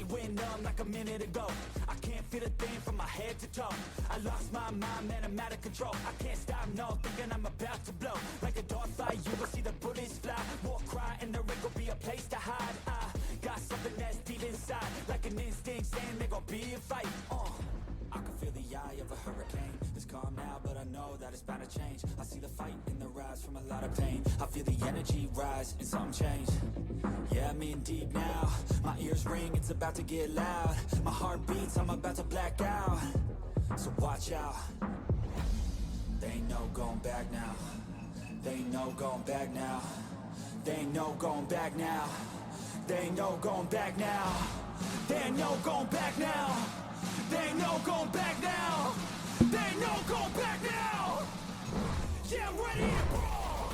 went numb like a minute ago. I can't feel a thing from my head to toe. I lost my mind, man, I'm out of control. I can't stop, no, thinking I'm about to blow. Like a dog fight, you will see the bullets fly. More cry and there ain't gonna be a place to hide. I got something that's deep inside, like an instinct saying there gonna be a fight. I can feel the eye of a hurricane. It's calm now, but I know that it's bound to change. I see the fight in the rise from a lot of pain. I feel the energy rise and something change. Yeah, I'm in deep now. My ears ring, it's about to get loud. My heart beats, I'm about to black out. So watch out. They ain't no going back now. They ain't no going back now. They ain't no going back now. They ain't no going back now. They ain't no going back now. They ain't no going back now. They ain't no going back now. Yeah, I'm ready to brawl.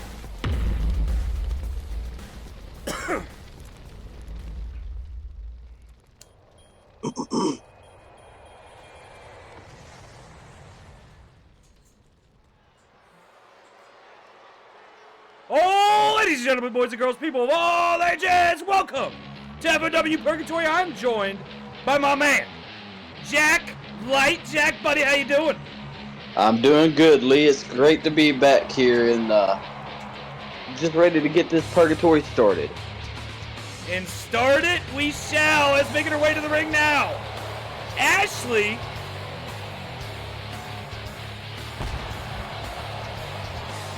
Oh, ladies and gentlemen, boys and girls, people of all ages, welcome to FMW Purgatory. I'm joined by my man, Jack Light. Jack, buddy, how you doing? I'm doing good, Lee. It's great to be back here and just ready to get this Purgatory started. And start it we shall. Let's make it our way to the ring now. Ashley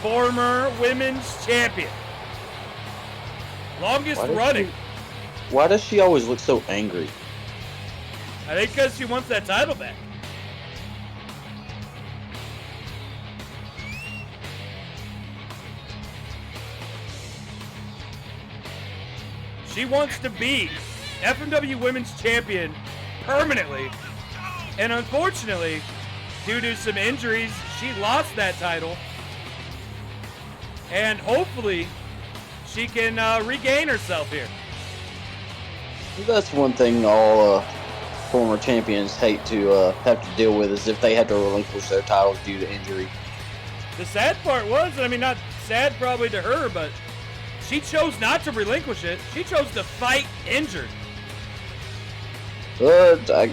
former women's champion. Longest running. Why does she always look so angry? I think because she wants that title back. She wants to be FMW Women's Champion permanently. And unfortunately, due to some injuries, she lost that title. And hopefully, she can regain herself here. That's one thing all former champions hate to have to deal with, is if they had to relinquish their titles due to injury. The sad part was, I mean, not sad probably to her, but she chose not to relinquish it. She chose to fight injured. I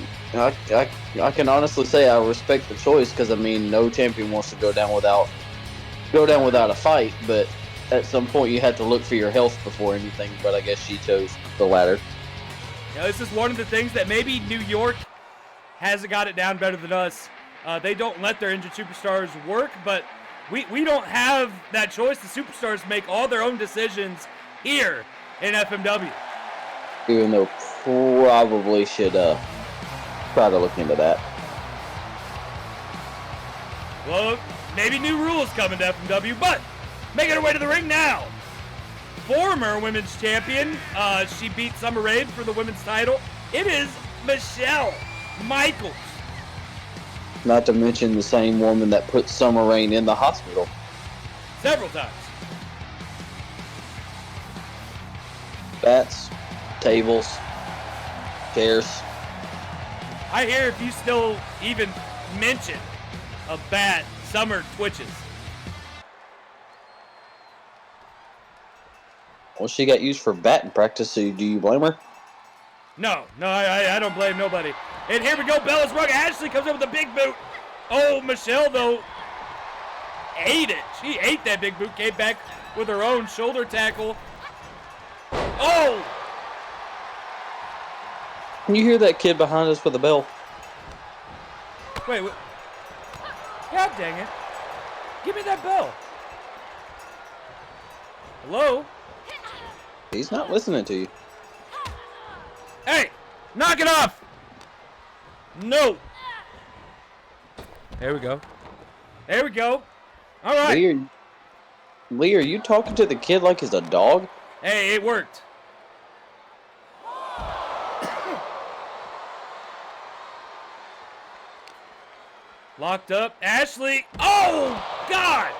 can honestly say I respect the choice, because I mean, no champion wants to go down without a fight, but at some point you have to look for your health before anything. But I guess she chose the latter. Yeah, this is one of the things that maybe New York hasn't got it down better than us. They don't let their injured superstars work, but we don't have that choice. The superstars make all their own decisions here in FMW. Even though probably should try to look into that. Well, maybe new rules coming to FMW, but making her way to the ring now. Former women's champion, she beat Summer Rae for the women's title. It is Michelle Michaels. Not to mention the same woman that put Summer Rae in the hospital Several times. Bats, tables, chairs. I hear if you still even mention a bat, Summer twitches. Well, she got used for batting practice, so do you blame her? No, I don't blame nobody. And here we go, Bella's rug. Ashley comes up with a big boot. Oh, Michelle, though, ate it. She ate that big boot, came back with her own shoulder tackle. Oh! Can you hear that kid behind us with a bell? Wait, what? God dang it. Give me that bell. Hello? He's not listening to you. Hey, knock it off. No. There we go. There we go. All right. Lee, are you talking to the kid like he's a dog? Hey, it worked. Locked up. Ashley. Oh, God.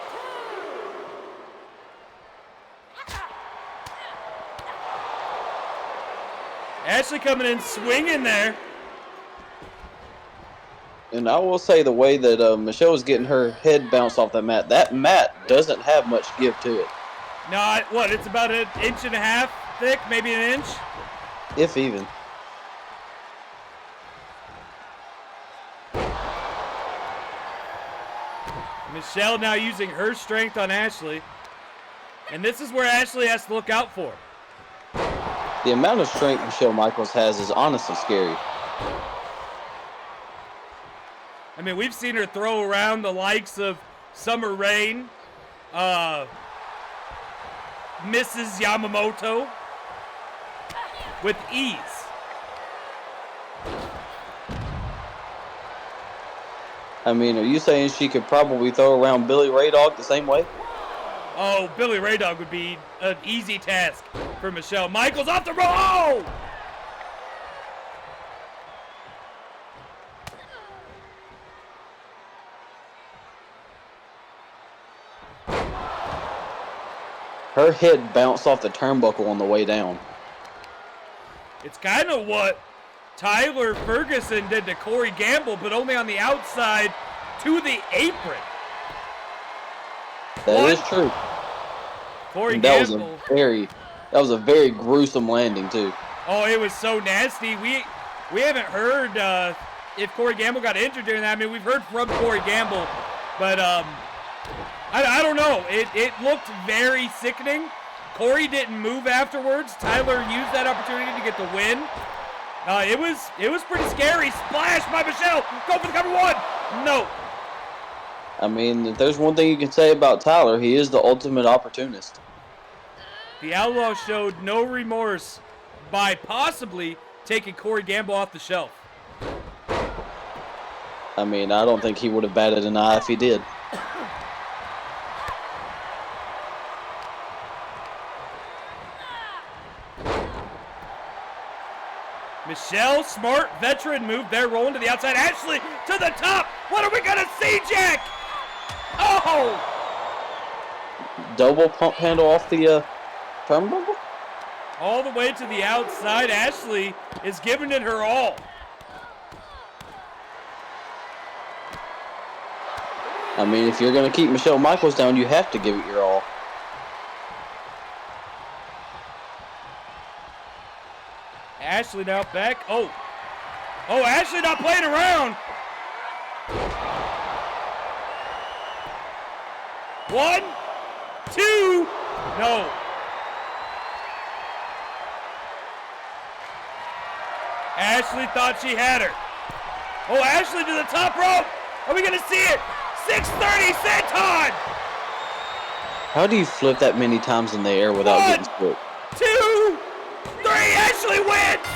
Ashley coming in swinging there. And I will say the way that Michelle was getting her head bounced off that mat doesn't have much give to it. No, what? It's about an inch and a half thick, maybe an inch? If even. Michelle now using her strength on Ashley. And this is where Ashley has to look out for. The amount of strength Michelle Michaels has is honestly scary. I mean, we've seen her throw around the likes of Summer Rain, Mrs. Yamamoto with ease. I mean, are you saying she could probably throw around Billy Ray Dog the same way? Oh, Billy Ray Dog would be an easy task for Michelle. Michaels off the roll. Oh! Her head bounced off the turnbuckle on the way down. It's kind of what Tyler Ferguson did to Corey Gamble, but only on the outside to the apron. That is true. Corey And that Gamble. was a very gruesome landing too. Oh, it was so nasty. We haven't heard if Corey Gamble got injured during that. I mean, we've heard from Corey Gamble, but I don't know. It looked very sickening. Corey didn't move afterwards. Tyler used that opportunity to get the win. It was pretty scary. Splash by Michelle. Go for the cover one. No. I mean, if there's one thing you can say about Tyler, he is the ultimate opportunist. The Outlaw showed no remorse by possibly taking Corey Gamble off the shelf. I mean, I don't think he would have batted an eye if he did. Michelle, smart veteran move there, rolling to the outside. Ashley to the top. What are we going to see, Jack? Oh! Double pump handle off the turnbuckle? All the way to the outside. Ashley is giving it her all. I mean, if you're going to keep Michelle Michaels down, you have to give it your all. Ashley now back. Oh, Ashley not playing around. 1, 2, no. Ashley thought she had her. Oh, Ashley to the top rope. Are we going to see it? 630 senton. How do you flip that many times in the air without 1, getting split? 2, 3. Ashley wins.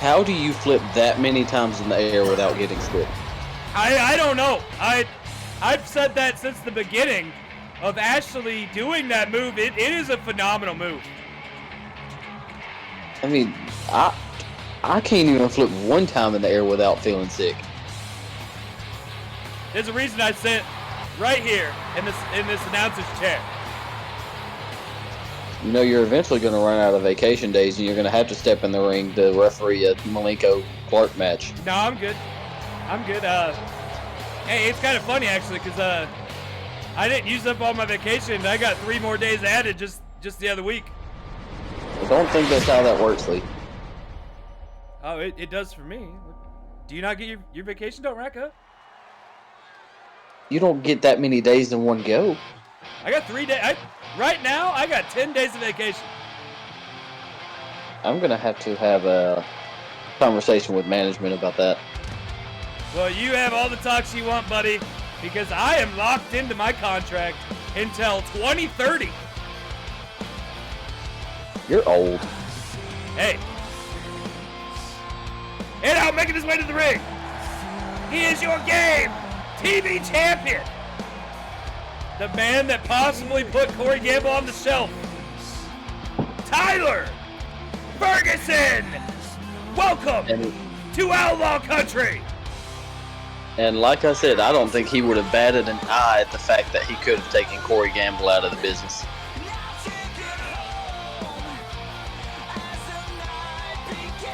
How do you flip that many times in the air without getting split? I don't know. I've said that since the beginning of Ashley doing that move. It is a phenomenal move. I mean, I can't even flip one time in the air without feeling sick. There's a reason I sit right here in this announcer's chair. You know, you're eventually going to run out of vacation days, and you're going to have to step in the ring to referee a Malenko-Clark match. No, I'm good. Hey, it's kind of funny actually, because I didn't use up all my vacation. I got 3 more days added just the other week. I don't think that's how that works, Lee. Oh, it does for me. Do you not get your vacation don't rack up? You don't get that many days in one go. I got 3 days. Right now, I got 10 days of vacation. I'm going to have a conversation with management about that. Well, you have all the talks you want, buddy, because I am locked into my contract until 2030. You're old. Hey. And out making his way to the ring. He is your G.A.M.E. TV champion. The man that possibly put Corey Gamble on the shelf. Tyler Ferguson. Welcome to Outlaw Country. And like I said, I don't think he would have batted an eye at the fact that he could have taken Corey Gamble out of the business.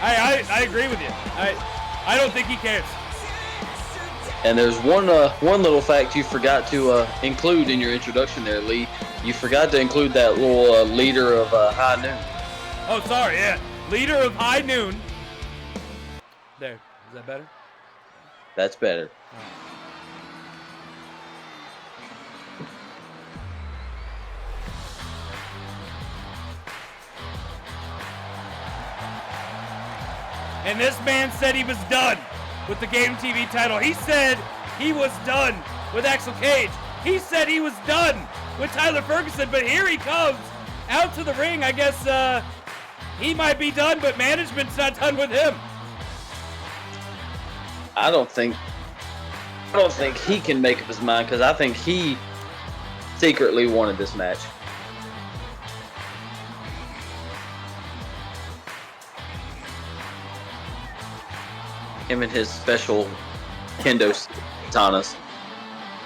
I agree with you. I don't think he cares. And there's one little fact you forgot to include in your introduction there, Lee. You forgot to include that little leader of High Noon. Oh, sorry, yeah. Leader of High Noon. There. Is that better? That's better. And this man said he was done with the Game TV title. He said he was done with Axel Cage. He said he was done with Tyler Ferguson, but here he comes out to the ring. I guess he might be done, but management's not done with him. I don't think he can make up his mind, because I think he secretly wanted this match. Him and his special kendo katanas.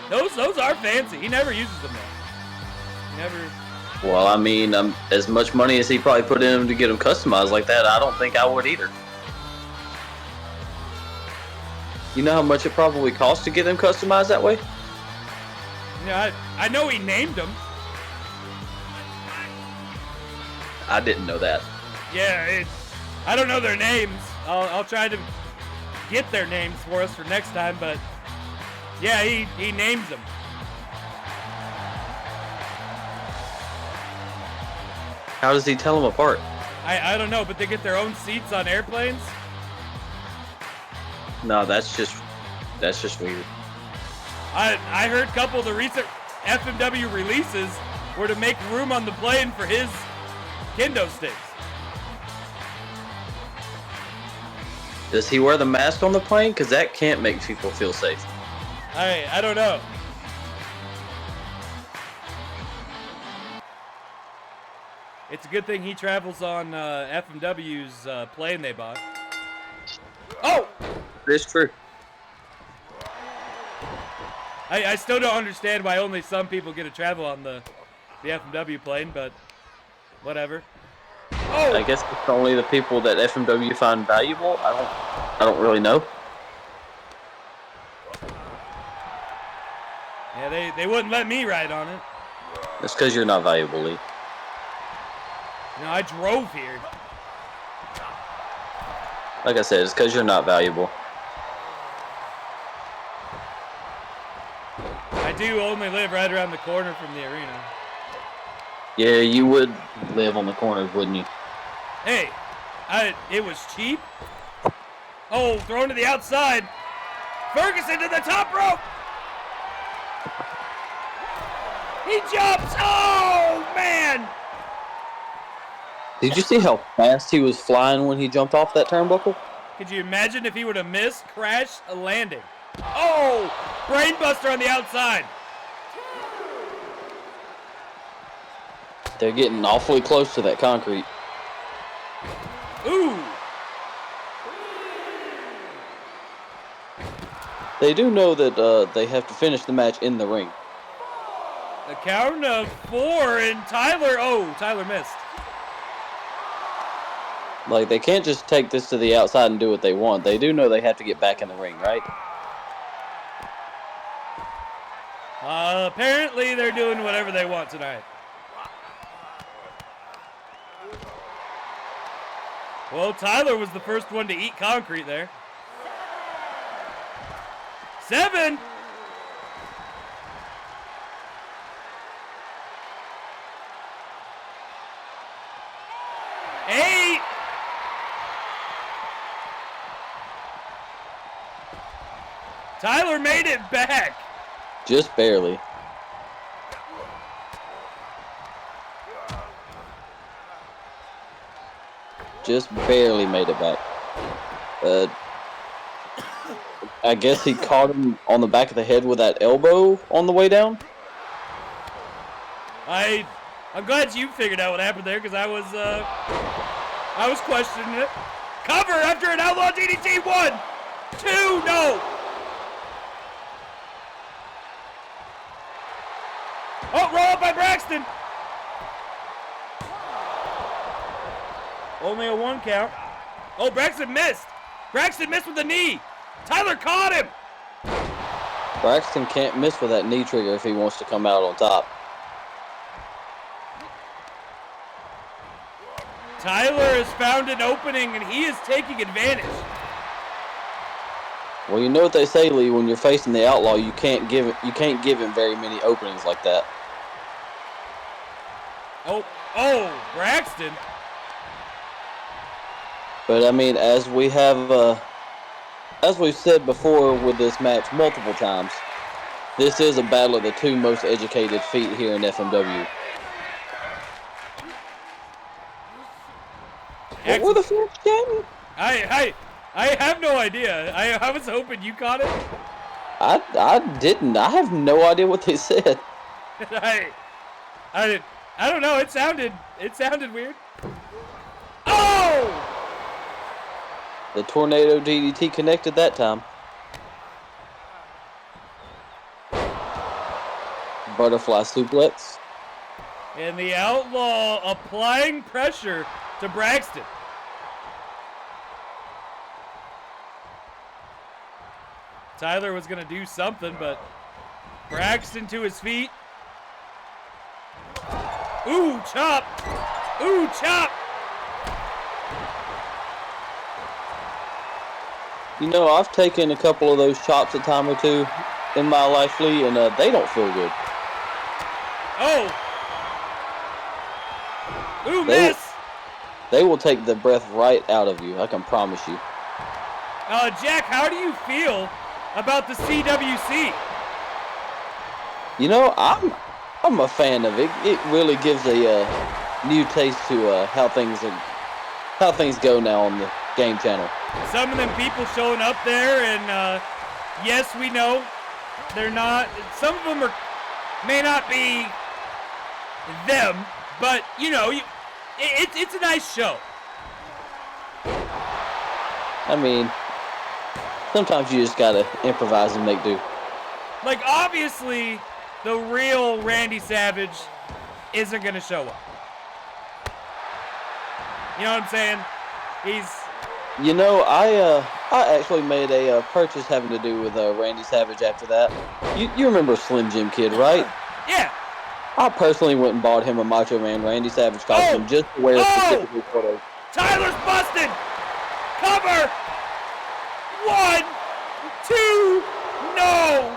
Those are fancy. He never uses them though. He never. Well, I mean, as much money as he probably put in them to get them customized like that, I don't think I would either. You know how much it probably costs to get them customized that way? Yeah, I know he named them. I didn't know that. Yeah, I don't know their names. I'll try to get their names for us for next time, but yeah, he names them. How does he tell them apart? I don't know, but they get their own seats on airplanes. No, that's just weird. I heard a couple of the recent FMW releases were to make room on the plane for his kendo sticks. Does he wear the mask on the plane? Because that can't make people feel safe. I don't know. It's a good thing he travels on FMW's plane they bought. Oh! It's true. I still don't understand why only some people get to travel on the FMW plane, but whatever. Oh! I guess it's only the people that FMW find valuable. I don't really know. Yeah, they wouldn't let me ride on it. That's because you're not valuable, Lee. No, I drove here. Like I said, it's because you're not valuable. I do only live right around the corner from the arena. Yeah, you would live on the corners, wouldn't you? Hey, it was cheap. Oh, thrown to the outside. Ferguson to the top rope. He jumps. Oh, man. Did you see how fast he was flying when he jumped off that turnbuckle? Could you imagine if he would have missed, crashed, a landing? Oh, brainbuster on the outside. They're getting awfully close to that concrete. Ooh. They do know that they have to finish the match in the ring. The count of 4, and Tyler missed. Like, they can't just take this to the outside and do what they want. They do know they have to get back in the ring, right? Apparently they're doing whatever they want tonight. Well, Tyler was the first one to eat concrete there. 7. Tyler made it back. Just barely. Just barely made it back. I guess he caught him on the back of the head with that elbow on the way down. I'm glad you figured out what happened there, because I was questioning it. Cover after an outlaw DDT. 1, 2, no. Oh, roll up by Braxton. Only a 1 count. Oh, Braxton missed. Braxton missed with the knee. Tyler caught him. Braxton can't miss with that knee trigger if he wants to come out on top. Tyler has found an opening, and he is taking advantage. Well, you know what they say, Lee. When you're facing the outlaw, you can't give him very many openings like that. Oh, Braxton. But I mean, as we've said before with this match multiple times, this is a battle of the two most educated feet here in FMW. What were the first, G.A.M.E? I have no idea. I was hoping you caught it. I didn't. I have no idea what they said. I don't know. It sounded weird. Oh! The tornado DDT connected that time. Butterfly suplex. And the Outlaw applying pressure to Braxton. Tyler was going to do something, but Braxton to his feet. Ooh, chop! Ooh, chop! You know, I've taken a couple of those chops a time or two in my life, Lee, and they don't feel good. Oh! Ooh, miss! They will take the breath right out of you, I can promise you. Jack, how do you feel about the CWC? You know, I'm a fan of it. It really gives a new taste to how things go now on the game channel. Some of them people showing up there, and yes, we know they're not. Some of them may not be them, but you know, it's a nice show. I mean, sometimes you just gotta improvise and make do. Like, obviously, the real Randy Savage isn't gonna show up. You know what I'm saying? You know, I actually made a purchase having to do with Randy Savage after that. You remember Slim Jim Kid, right? Yeah. I personally went and bought him a Macho Man Randy Savage costume just to wear specifically for those. Tyler's busted! Cover! 1, 2, no!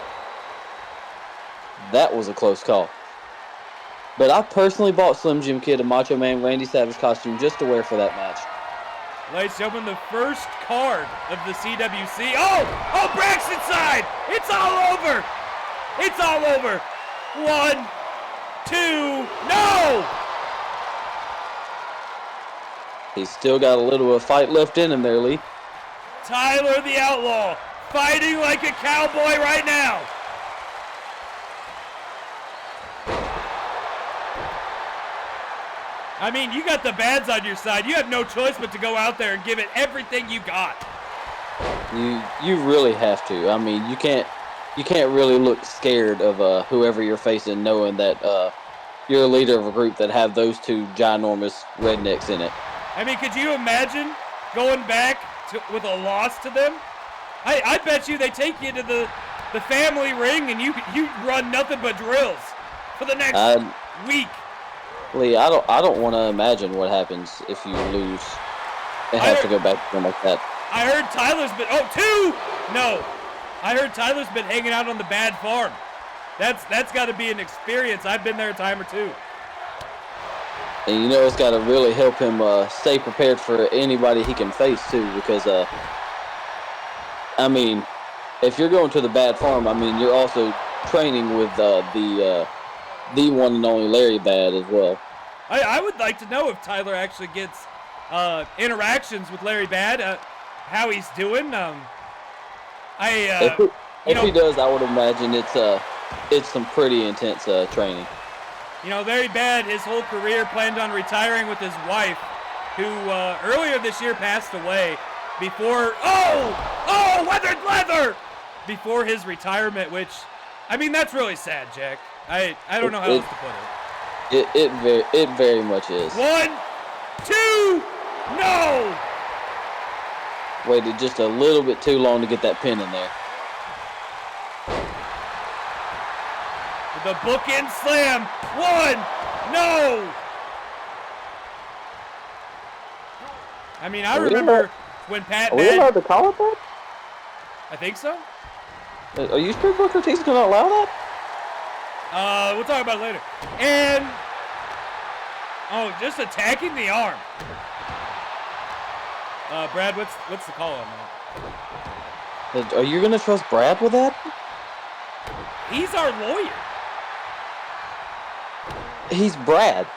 That was a close call. But I personally bought Slim Jim Kid a Macho Man Randy Savage costume just to wear for that match. Ladies and gentlemen, the first card of the CWC. Oh, Braxton side! It's all over! It's all over! 1, 2, no! He's still got a little bit of fight left in him there, Lee. Tyler the Outlaw, fighting like a cowboy right now. I mean, you got the bads on your side. You have no choice but to go out there and give it everything you got. You really have to. I mean, you can't really look scared of whoever you're facing, knowing that you're a leader of a group that have those two ginormous rednecks in it. I mean, could you imagine going back with a loss to them? I bet you they take you to the family ring and you run nothing but drills for the next week. Lee, I don't want to imagine what happens if you lose and have to go back to them like that. I heard Tyler's been I heard Tyler's been hanging out on the bad farm. That's got to be an experience. I've been there a time or two. And you know, it's got to really help him stay prepared for anybody he can face too, because I mean, if you're going to the bad farm, I mean, you're also training with the one and only Larry Bad as well. I would like to know if Tyler actually gets interactions with Larry Bad, how he's doing. If he does, I would imagine it's some pretty intense training. You know, Larry Bad, his whole career planned on retiring with his wife, who earlier this year passed away before. Oh, weathered leather! Before his retirement, which, I mean, that's really sad, Jack. I don't know how else to put it. It very much is. 1, 2, no! Waited just a little bit too long to get that pin in there. The bookend slam. 1, no! I mean, I remember when Pat. Are we allowed to call it that? I think so. Are you sure Booker T's going to allow that? We'll talk about it later. And just attacking the arm. Brad, what's the call on that? Are you gonna trust Brad with that? He's our lawyer. He's Brad.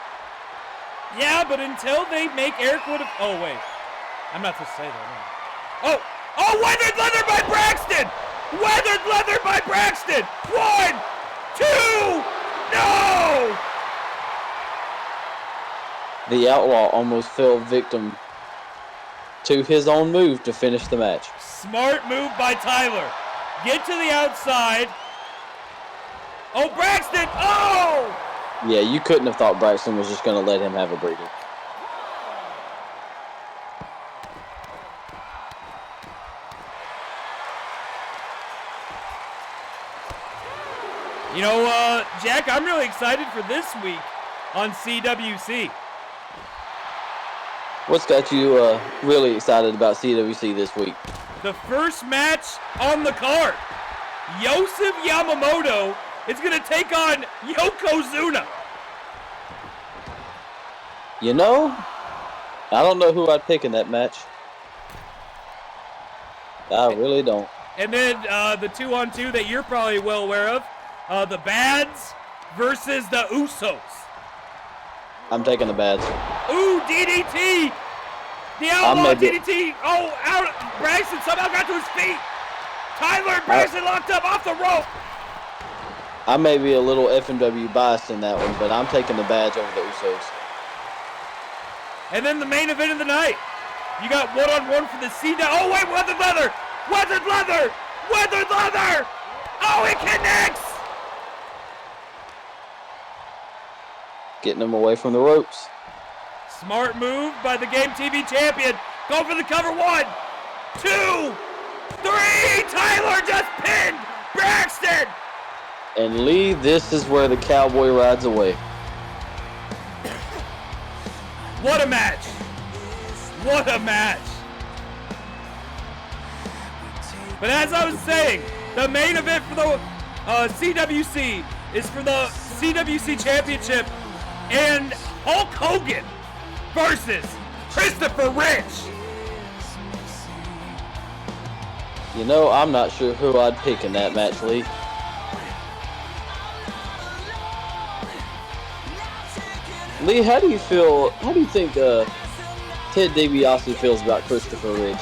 Yeah, but until they make Eric Wood. Oh wait, I'm not supposed to say that. Oh, weathered leather by Braxton. Weathered leather by Braxton. 1, 2, no! The Outlaw almost fell victim to his own move to finish the match. Smart move by Tyler. Get to the outside. Oh, Braxton! Oh! Yeah, you couldn't have thought Braxton was just going to let him have a breather. You know, Jack, I'm really excited for this week on CWC. What's got you really excited about CWC this week? The first match on the card. Yosef Yamamoto is going to take on Yokozuna. You know, I don't know who I'd pick in that match. I really don't. And then the 2-on-2 that you're probably well aware of, the Bads versus the Usos. I'm taking the Bads. Ooh, DDT! The Outlaw DDT! Oh, out! Braxton somehow got to his feet! Tyler and Braxton locked up off the rope! I may be a little FMW biased in that one, but I'm taking the Bads over the Usos. And then the main event of the night. You got one-on-one for the C. Oh, wait, weathered leather! Weathered leather! Weathered leather! Oh, it connects! Getting them away from the ropes. Smart move by the Game TV champion. Go for the cover. 1, 2, 3. Tyler just pinned Braxton. And Lee, this is where the cowboy rides away. What a match. What a match. But as I was saying, the main event for the CWC is for the CWC Championship and Hulk Hogan versus Christopher Rich. You know, I'm not sure who I'd pick in that match, Lee. Lee, how do you think Ted DiBiase feels about Christopher Rich?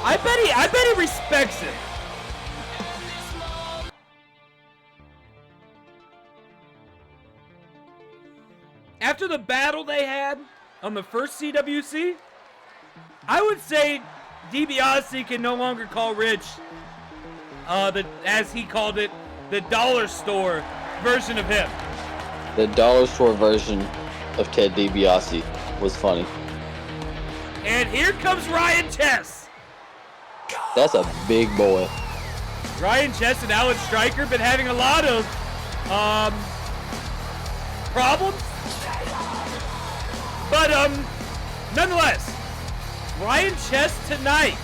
I bet he respects it. After the battle they had on the first CWC, I would say DiBiase can no longer call Rich, as he called it, the dollar store version of him. The dollar store version of Ted DiBiase was funny. And here comes Ryan Chess. That's a big boy. Ryan Chess and Alan Stryker been having a lot of problems. But nonetheless, Ryan Chess tonight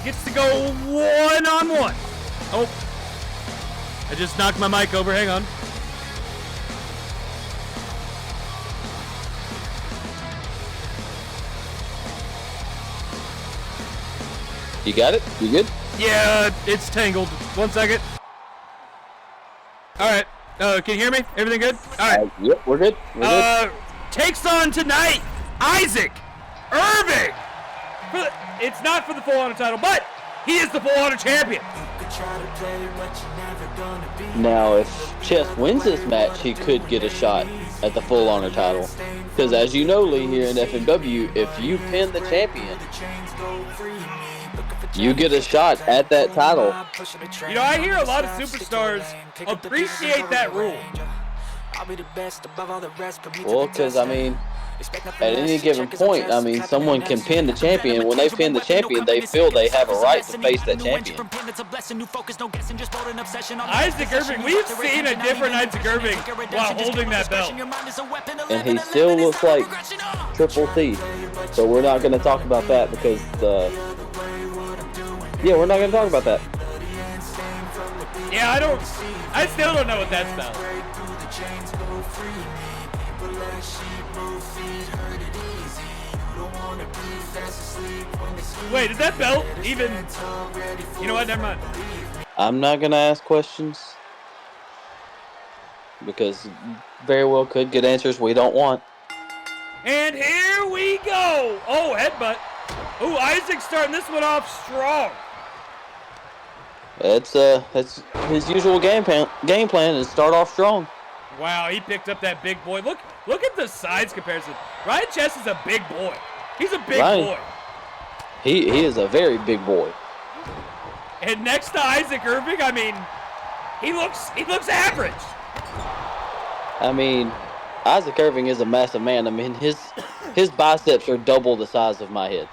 gets to go one-on-one. Oh, I just knocked my mic over. Hang on. You got it? You good? Yeah, it's tangled. 1 second. All right. Can you hear me? Everything good? All right. Yep, we're good. We're good. Takes on tonight Isaac Irving. It's not for the full honor title, but he is the full honor champion. Now, if Chess wins this match, he could get a shot at the full honor title. Because as you know, Lee, here in FMW, if you pin the champion, you get a shot at that title. You know, I hear a lot of superstars appreciate that rule. Well, because, I mean, at any given point, I mean, someone can pin the champion. When they pin the champion, they feel they have a right to face that champion. Isaac Irving, we've seen a different Isaac Irving while holding that belt. And he still looks like Triple C. But we're not going to talk about that because, yeah, we're not going to talk about that. Yeah, I still don't know what that's about. Wait, is that belt even? You know what? Never mind. I'm not gonna ask questions because very well could get answers we don't want. And here we go. Oh, headbutt. Ooh, Isaac starting this one off strong. That's his usual game plan is start off strong. Wow, he picked up that big boy. Look at the size comparison. Ryan Chess is a big boy. He's a big boy. He is a very big boy. And next to Isaac Irving, I mean, he looks average. I mean, Isaac Irving is a massive man. I mean, his biceps are double the size of my head.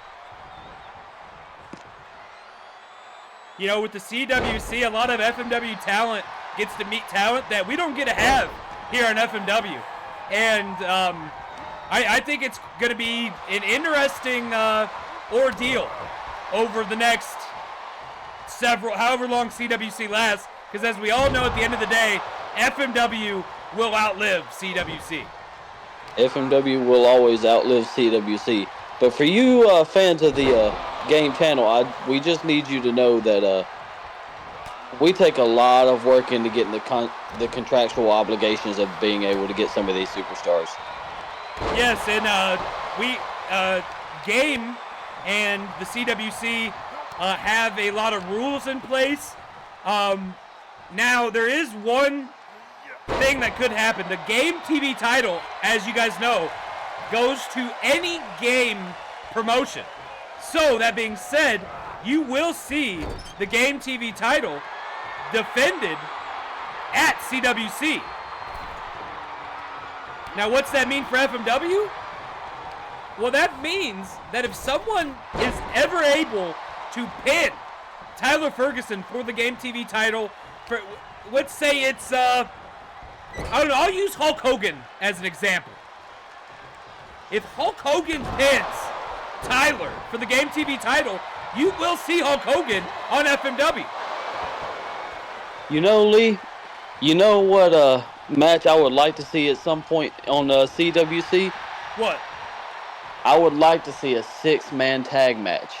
You know, with the CWC, a lot of FMW talent gets to meet talent that we don't get to have here on FMW. And I think it's going to be an interesting ordeal over the next however long CWC lasts. Because as we all know, at the end of the day, FMW will outlive CWC. FMW will always outlive CWC. But for you fans of the G.A.M.E channel, we just need you to know that we take a lot of work into getting the contractual obligations of being able to get some of these superstars. Yes, and we G.A.M.E and the CWC have a lot of rules in place. Now, there is one thing that could happen. The G.A.M.E TV title, as you guys know, goes to any G.A.M.E promotion. So, that being said, you will see the G.A.M.E TV title defended at CWC. Now, what's that mean for FMW? Well, that means that if someone is ever able to pin Tyler Ferguson for the G.A.M.E TV title, for, let's say it's, I don't know, I'll use Hulk Hogan as an example. If Hulk Hogan pins Tyler for the G.A.M.E TV title, you will see Hulk Hogan on FMW. You know, Lee, you know what match I would like to see at some point on CWC? What? I would like to see a 6-man tag match.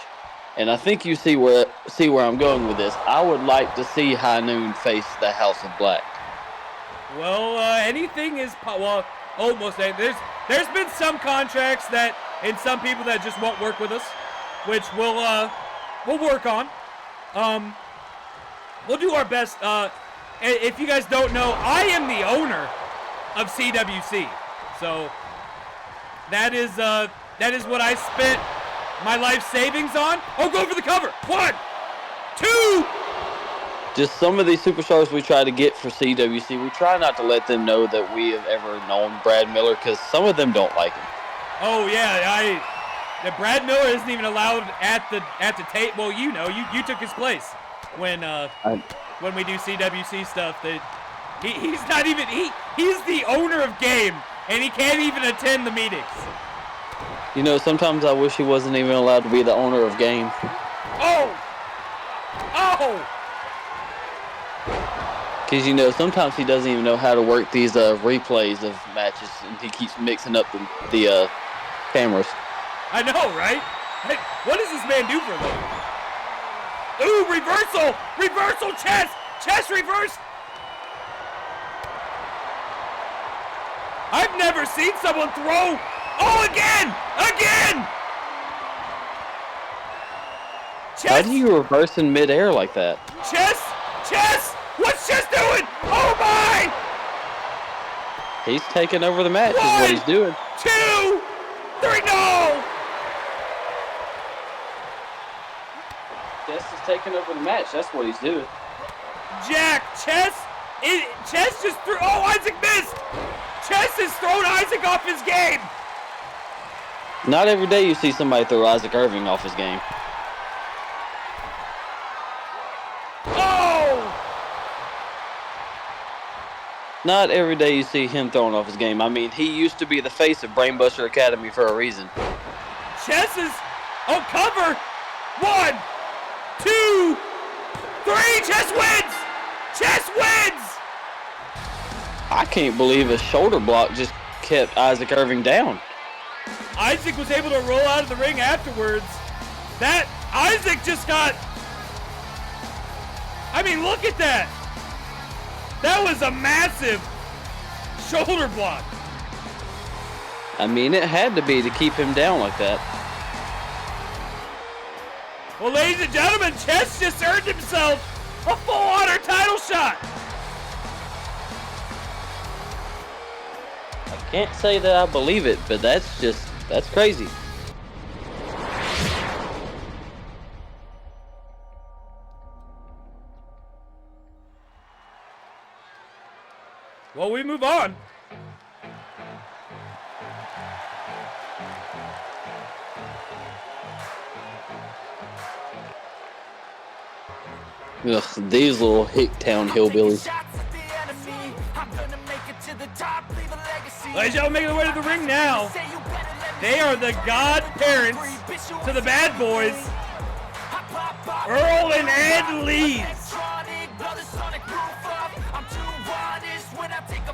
And I think you see where I'm going with this. I would like to see High Noon face the House of Black. Well, anything is almost. There's been some contracts that and some people that just won't work with us, which we'll work on. We'll do our best. If you guys don't know, I am the owner of CWC, so that is what I spent my life savings on. Oh, go for the cover. 1, 2. Just some of these superstars we try to get for CWC, we try not to let them know that we have ever known Brad Miller, because some of them don't like him. Oh yeah, Brad Miller isn't even allowed at the tape. Well, you know, you took his place when we do CWC stuff. He's not even he's the owner of G.A.M.E and he can't even attend the meetings. You know, sometimes I wish he wasn't even allowed to be the owner of G.A.M.E. Oh! Because, you know, sometimes he doesn't even know how to work these replays of matches, and he keeps mixing up the cameras. I know, right? Hey, what does this man do for a living? Ooh, reversal! Reversal, chest! Chest reverse! I've never seen someone throw... Oh, again! Again! Chest. How do you reverse in midair like that? Chest! Chest! What's Chest doing? Oh, my! He's taking over the match, 1, is what he's doing. 2, 3, no! Chest is taking over the match. That's what he's doing. Jack, Chest just threw... Oh, Isaac missed! Chest has thrown Isaac off his game! Not every day you see somebody throw Isaac Irving off his game. Oh! Not every day you see him thrown off his game. I mean, he used to be the face of Brainbuster Academy for a reason. Chess is... Oh, cover! 1, 2, 3! Chess wins! Chess wins! I can't believe a shoulder block just kept Isaac Irving down. Isaac was able to roll out of the ring afterwards. That Isaac just got, I mean, look at that. That was a massive shoulder block. I mean, it had to be to keep him down like that. Well, ladies and gentlemen, Chess just earned himself a full honor title shot. I can't say that I believe it, but that's crazy. Well, we move on. Ugh, these little Hicktown hillbillies. Ladies and gentlemen, making their way to the ring now. They are the godparents to the bad boys, Earl and Ed Lees.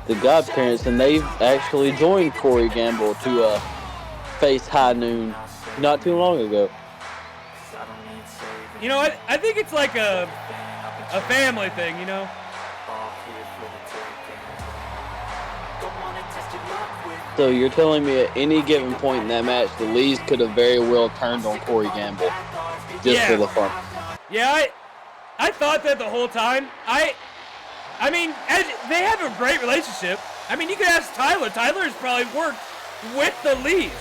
The godparents, and they've actually joined Corey Gamble to face High Noon not too long ago. You know, I think it's like a family thing, you know? So you're telling me at any given point in that match, the Lees could have very well turned on Corey Gamble just for the fun. Yeah, I thought that the whole time. I mean, they have a great relationship. I mean, you could ask Tyler. Tyler has probably worked with the Lees.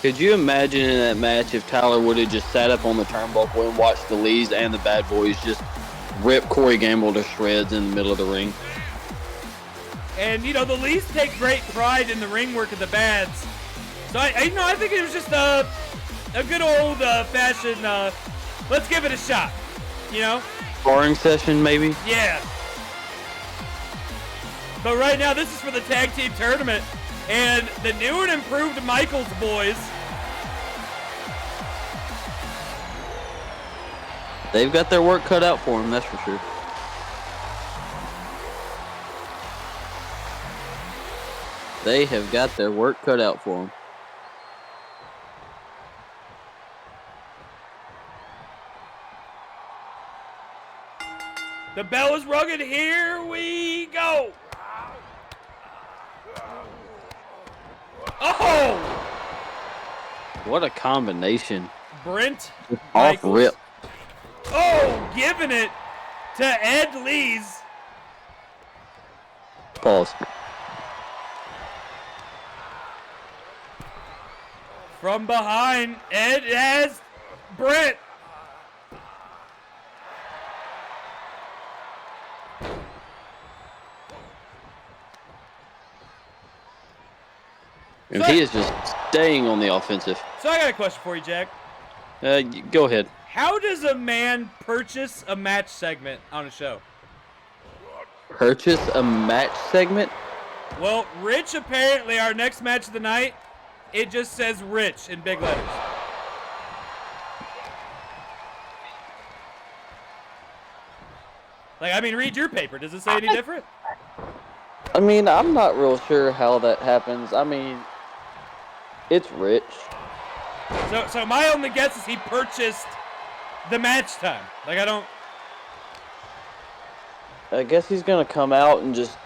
Could you imagine in that match if Tyler would have just sat up on the turnbuckle and watched the Lees and the Bad Boys just rip Corey Gamble to shreds in the middle of the ring? And, you know, the Lees take great pride in the ring work of the Bads. So, I think it was just a good old-fashioned, let's give it a shot, you know? Sparring session, maybe? Yeah. But right now, this is for the tag team tournament. And the new and improved Michaels boys. They've got their work cut out for them, that's for sure. They have got their work cut out for them. The bell is rugged. Here we go. Oh! What a combination. Brent Off rip. Oh, giving it to Ed Lees. Pause. From behind, Ed has Brent. And he is just staying on the offensive. So I got a question for you, Jack. Go ahead. How does a man purchase a match segment on a show? Purchase a match segment? Well, Rich, apparently, our next match of the night, it just says Rich in big letters. Like, I mean, read your paper. Does it say any different? I mean, I'm not real sure how that happens. I mean, it's Rich. So my only guess is he purchased the match time. Like, I guess he's going to come out and just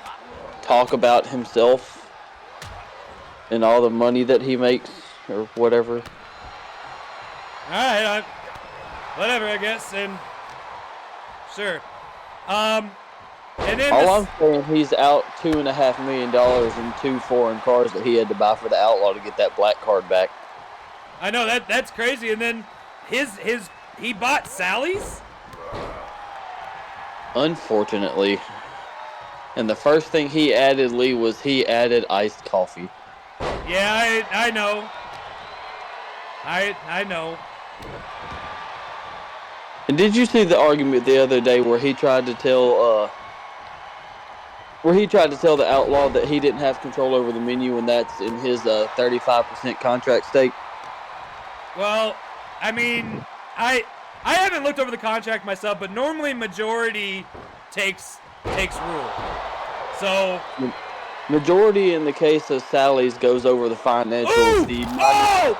talk about himself and all the money that he makes or whatever. All right, whatever, I guess. And sure. And then I'm saying he's out $2.5 million in 2 foreign cars that he had to buy for the Outlaw to get that black card back. I know that's crazy. And then he bought Sally's. Unfortunately. And the first thing he added, Lee, was he added iced coffee. Yeah, I know. I know. And did you see the argument the other day where he tried to tell the Outlaw that he didn't have control over the menu and that's in his 35% contract stake? Well, I mean, I haven't looked over the contract myself, but normally majority takes rule. So Majority in the case of Sally's goes over the financials. Ooh! Oh!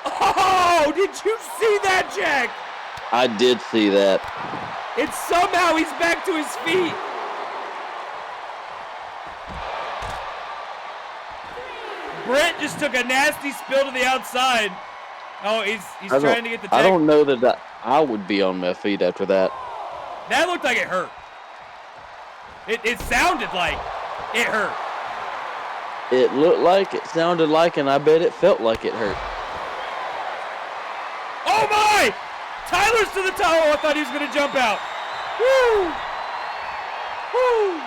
Oh! Did you see that, Jack? I did see that. And somehow he's back to his feet. Brent just took a nasty spill to the outside. Oh, he's trying to get the tag. I don't know that I would be on my feet after that. That looked like it hurt. It sounded like it hurt. It looked like, it sounded like, and I bet it felt like it hurt. Oh my! Tyler's to the towel. I thought he was going to jump out. Woo! Woo!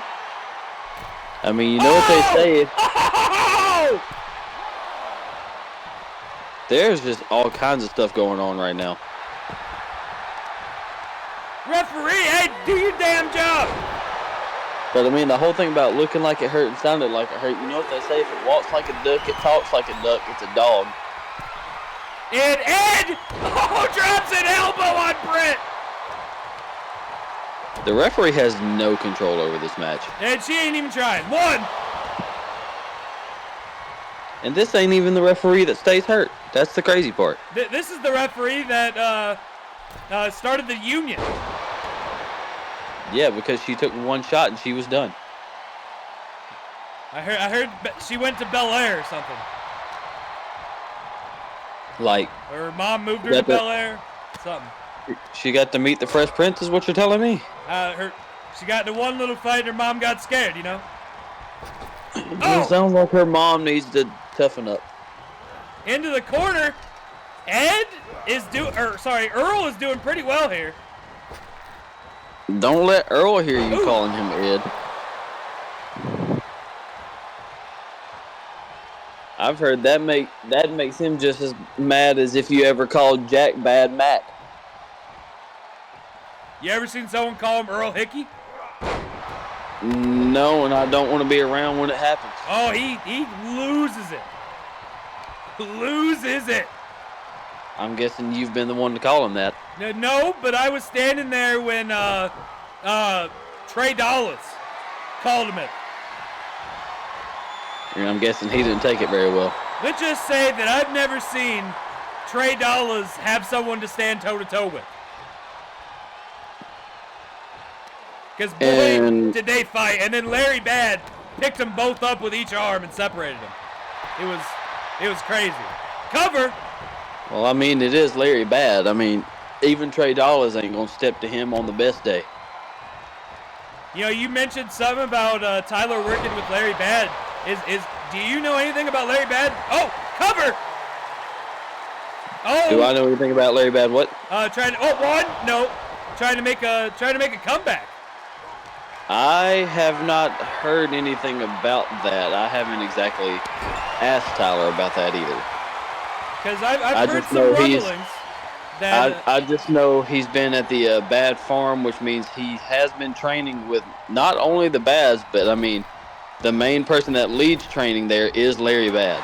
I mean, you know what they say. Oh! There's just all kinds of stuff going on right now. Referee, hey, do your damn job. But I mean, the whole thing about looking like it hurt and sounded like it hurt, you know what they say? If it walks like a duck, it talks like a duck, it's a dog. And Ed, drops an elbow on Brent. The referee has no control over this match. And she ain't even trying. One. And this ain't even the referee that stays hurt. That's the crazy part. This is the referee that started the union. Yeah, because she took one shot and she was done. I heard she went to Bel Air or something. Like, her mom moved her to Bel Air. Something. She got to meet the Fresh Prince is what you're telling me? She got into one little fight and her mom got scared, you know? It sounds like her mom needs to toughen up. Into the corner. Earl is doing pretty well here. Don't let Earl hear you calling him Ed. I've heard that makes him just as mad as if you ever called Jack Bad Mac. You ever seen someone call him Earl Hickey? No, and I don't want to be around when it happens. Oh, he loses it. Loses it. I'm guessing you've been the one to call him that. No, but I was standing there when Trey Dollars called him it. And I'm guessing he didn't take it very well. Let's just say that I've never seen Trey Dollars have someone to stand toe-to-toe with. Because boy, did they fight. And then Larry Bad picked them both up with each arm and separated them. It was crazy. Cover. Well, I mean, it is Larry Bad. I mean, even Trey Dollars ain't going to step to him on the best day. You know, you mentioned something about Tyler working with Larry Bad. Do you know anything about Larry Bad? Oh, cover! Oh. Do I know anything about Larry Bad? What? Trying to make a comeback. I have not heard anything about that. I haven't exactly asked Tyler about that either. Because I've heard some rumblings. I just know he's been at the Bad Farm, which means he has been training with not only the Bads, but I mean, the main person that leads training there is Larry Bad.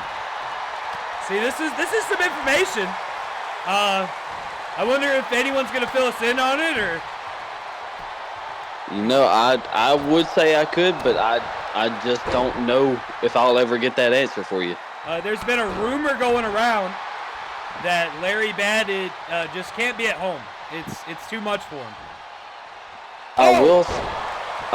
See, this is some information. I wonder if anyone's gonna fill us in on it, or. You know, I would say I could, but I just don't know if I'll ever get that answer for you. There's been a rumor going around that Larry Bad just can't be at home. It's too much for him. I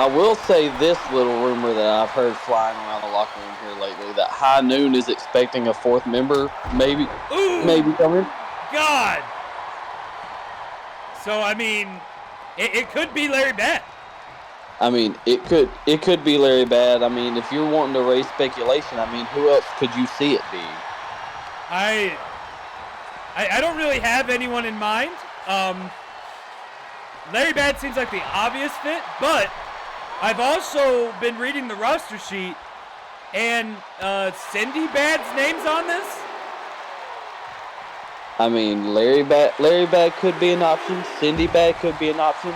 will say this little rumor that I've heard flying around the locker room here lately, that High Noon is expecting a fourth member maybe coming. God. So I mean, it could be Larry Bad. I mean, it could be Larry Bad. I mean, if you're wanting to raise speculation, I mean, who else could you see it being? I don't really have anyone in mind. Larry Bad seems like the obvious fit, but I've also been reading the roster sheet, and Cindy Bad's name's on this. I mean, Larry Bad could be an option. Cindy Bad could be an option.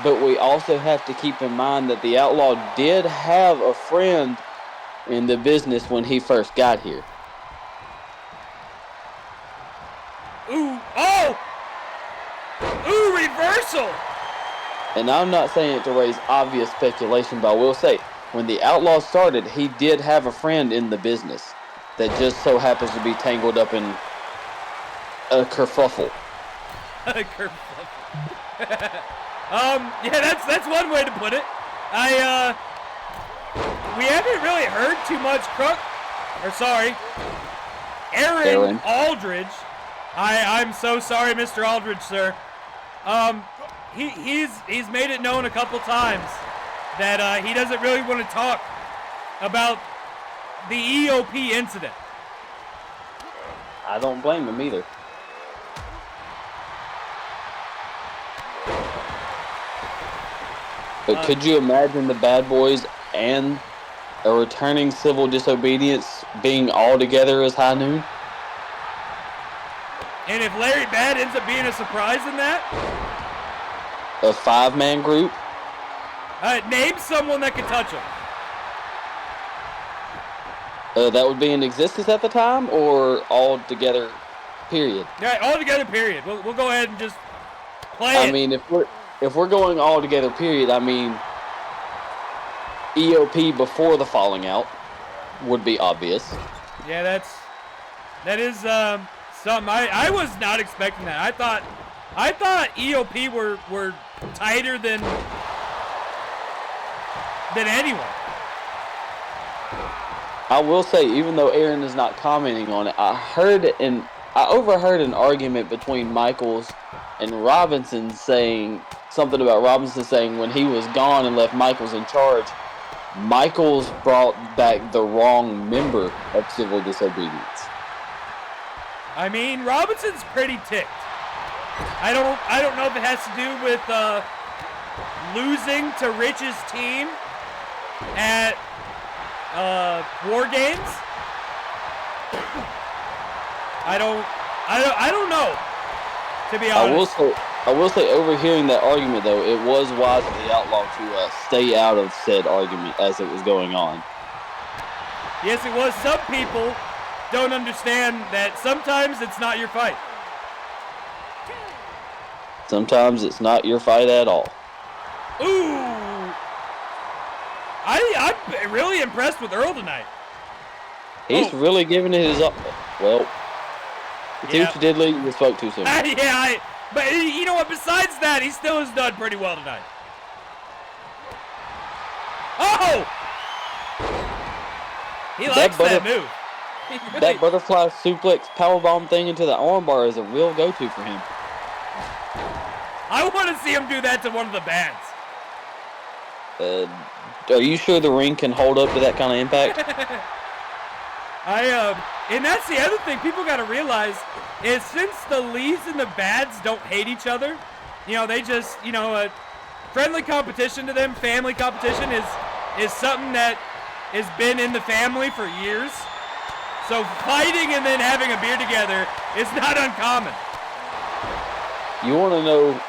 But we also have to keep in mind that the Outlaw did have a friend in the business when he first got here. Reversal! And I'm not saying it to raise obvious speculation, but I will say, when the Outlaws started, he did have a friend in the business that just so happens to be tangled up in a kerfuffle. Yeah, that's one way to put it. We haven't really heard too much Aaron Aldridge. I'm so sorry, Mr. Aldridge, sir. He's made it known a couple times that he doesn't really want to talk about the EOP incident. I don't blame him either. But could you imagine the Bad Boys and a returning civil disobedience being all together as High Noon? And if Larry Bad ends up being a surprise in that? A 5-man group? Name someone that could touch him. That would be in existence at the time, or all together, period? Yeah, all together, period. We'll go ahead and just play it. I mean, if we're going all together, period, I mean, EOP before the falling out would be obvious. Yeah, that is something I was not expecting that. I thought EOP were tighter than anyone. I will say, even though Aaron is not commenting on it, I overheard an argument between Michaels and Robinson saying something about Robinson saying when he was gone and left Michaels in charge, Michaels brought back the wrong member of civil disobedience. I mean, Robinson's pretty ticked. I don't know if it has to do with losing to Rich's team at War Games. I don't know, to be honest. I will say, overhearing that argument, though, it was wise of the Outlaw to stay out of said argument as it was going on. Yes, it was. Some people don't understand that sometimes it's not your fight. Sometimes it's not your fight at all. Ooh! I'm really impressed with Earl tonight. He's really giving it his up. Well, yeah. Tooch Diddley, you spoke too soon. But you know what? Besides that, he still has done pretty well tonight. Oh! He likes that move. That butterfly suplex powerbomb thing into the armbar is a real go-to for him. I want to see him do that to one of the bands. Are you sure the ring can hold up to that kind of impact? And that's the other thing people got to realize is since the Lees and the Bads don't hate each other, they just, friendly competition to them, family competition is something that has been in the family for years. So fighting and then having a beer together is not uncommon. You want to know,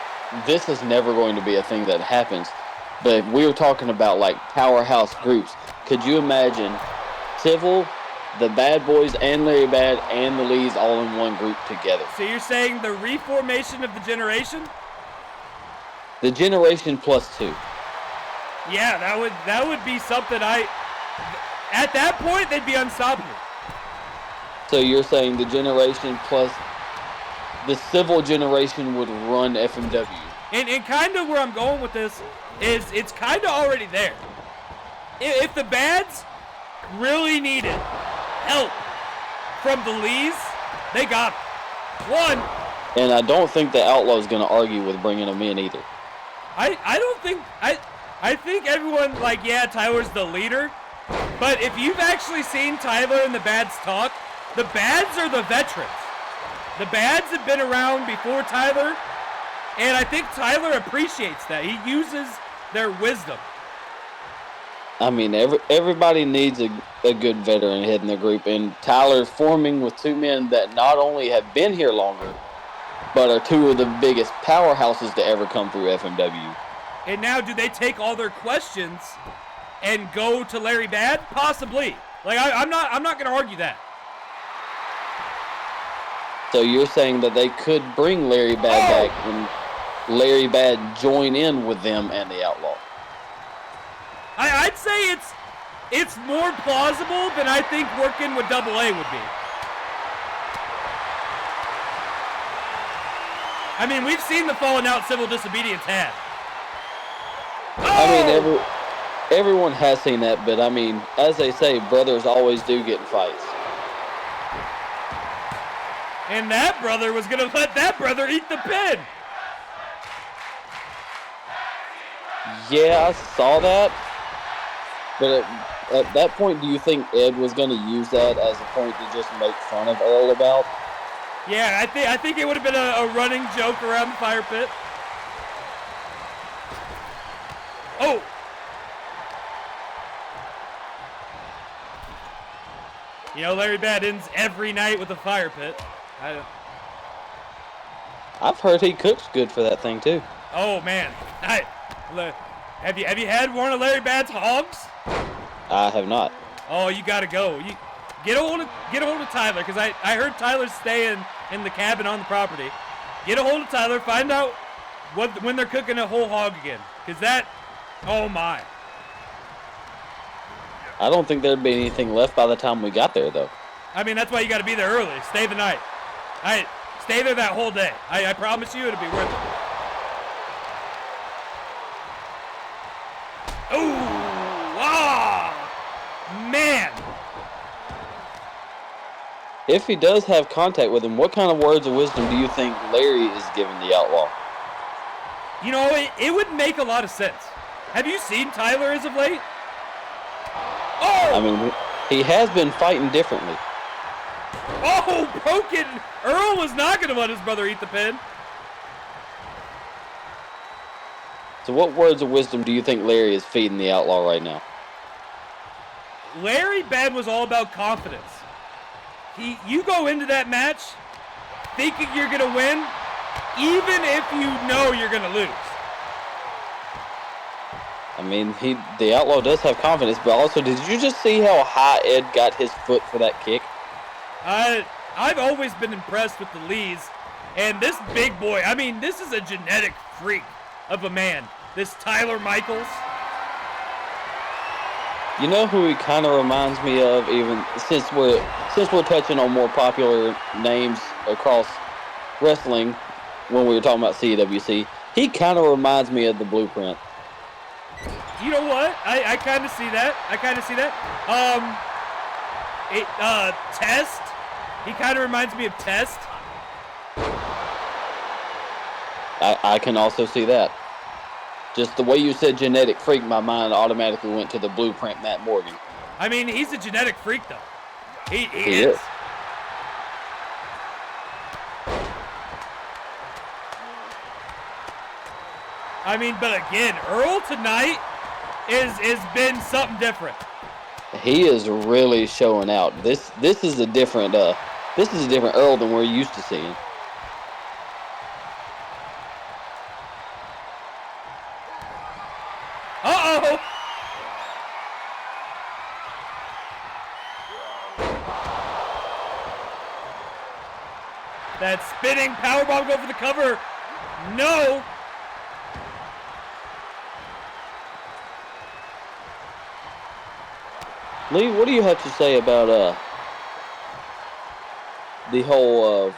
this is never going to be a thing that happens, but we were talking about like powerhouse groups. Could you imagine Civil, the Bad Boys, and Larry Bad, and the Lees all in one group together? So you're saying the reformation of the generation? The generation plus 2. Yeah, that would be something at that point, they'd be unstoppable. So you're saying the generation plus the Civil generation would run FMW? And kind of where I'm going with this is it's kind of already there. If the Bads really needed help from the Lees, they got it. One. And I don't think the Outlaw's going to argue with bringing them in either. I don't think I think everyone Tyler's the leader, but if you've actually seen Tyler and the Bads talk, the Bads are the veterans. The Bads have been around before Tyler, and I think Tyler appreciates that. He uses their wisdom. I mean, everybody needs a good veteran head in their group, and Tyler forming with two men that not only have been here longer, but are two of the biggest powerhouses to ever come through FMW. And now, do they take all their questions and go to Larry Bad? Possibly. I'm not going to argue that. So you're saying that they could bring Larry Bad back and Larry Bad join in with them and the Outlaw? I'd say it's more plausible than I think working with Double A would be. I mean, we've seen the falling out civil disobedience had. Oh! I mean, everyone has seen that, but I mean, as they say, brothers always do get in fights. And that brother was going to let that brother eat the pin. Yeah, I saw that. But at that point, do you think Ed was going to use that as a point to just make fun of Earl about? Yeah, I think it would have been a running joke around the fire pit. Oh! You know, Larry Bad ends every night with a fire pit. I've heard he cooks good for that thing too. Oh man, have you had one of Larry Bad's hogs? I have not. Oh, you gotta go. You get a hold of Tyler, because I heard Tyler's staying in the cabin on the property. Get a hold of Tyler, find out when they're cooking a whole hog again, because that, oh my. I don't think there'd be anything left by the time we got there, though. I mean, that's why you got to be there early. Stay the night. Stay there that whole day. I promise you it'll be worth it. Ooh, man. If he does have contact with him, what kind of words of wisdom do you think Larry is giving the outlaw? You know, it would make a lot of sense. Have you seen Tyler as of late? Oh! I mean, he has been fighting differently. Oh, broken! Earl was not going to let his brother eat the pin. So what words of wisdom do you think Larry is feeding the outlaw right now? Larry Bad was all about confidence. You go into that match thinking you're going to win, even if you know you're going to lose. I mean, the outlaw does have confidence, but also, did you just see how high Ed got his foot for that kick? I've always been impressed with the Lees, and this big boy, I mean, this is a genetic freak of a man, this Tyler Michaels. You know who he kind of reminds me of, even since we're touching on more popular names across wrestling when we were talking about CWC, he kind of reminds me of the Blueprint. You know what? I kind of see that. Test. He kind of reminds me of Test. I can also see that. Just the way you said genetic freak, my mind automatically went to the Blueprint Matt Morgan. I mean, he's a genetic freak, though. He is. I mean, but again, Earl tonight is been something different. He is really showing out. This is a different Earl than we're used to seeing. Uh-oh! That spinning powerbomb go for the cover. No! Lee, what do you have to say about the whole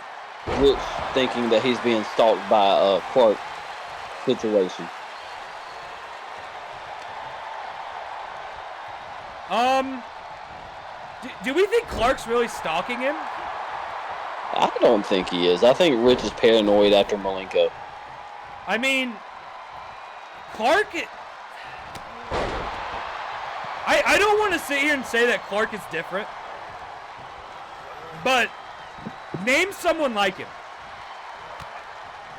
Rich thinking that he's being stalked by a Clark situation? Do we think Clark's really stalking him? I don't think he is. I think Rich is paranoid after Malenko. I mean, Clark... I don't want to sit here and say that Clark is different, but name someone like him.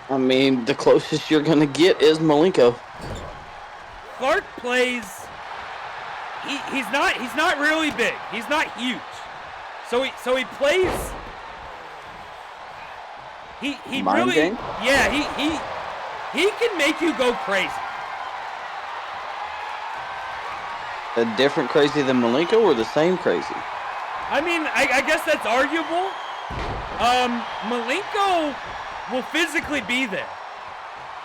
I mean, the closest you're going to get is Malenko. Clark plays... He's not really big. He's not huge. So he plays... He Mind really... game? Yeah, he can make you go crazy. A different crazy than Malenko or the same crazy? I mean, I guess that's arguable. Malenko will physically be there.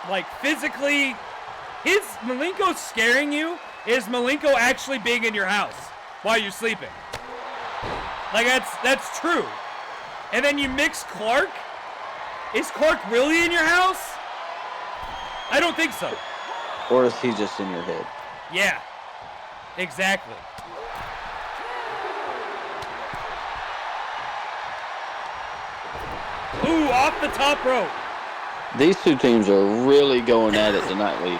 Like, physically, Malenko's scaring you, is Malenko actually being in your house while you're sleeping. Like, that's true. And then you mix Clark. Is Clark really in your house? I don't think so. Or is he just in your head? Yeah, exactly. Ooh, off the top rope. These two teams are really going at it tonight, Lee.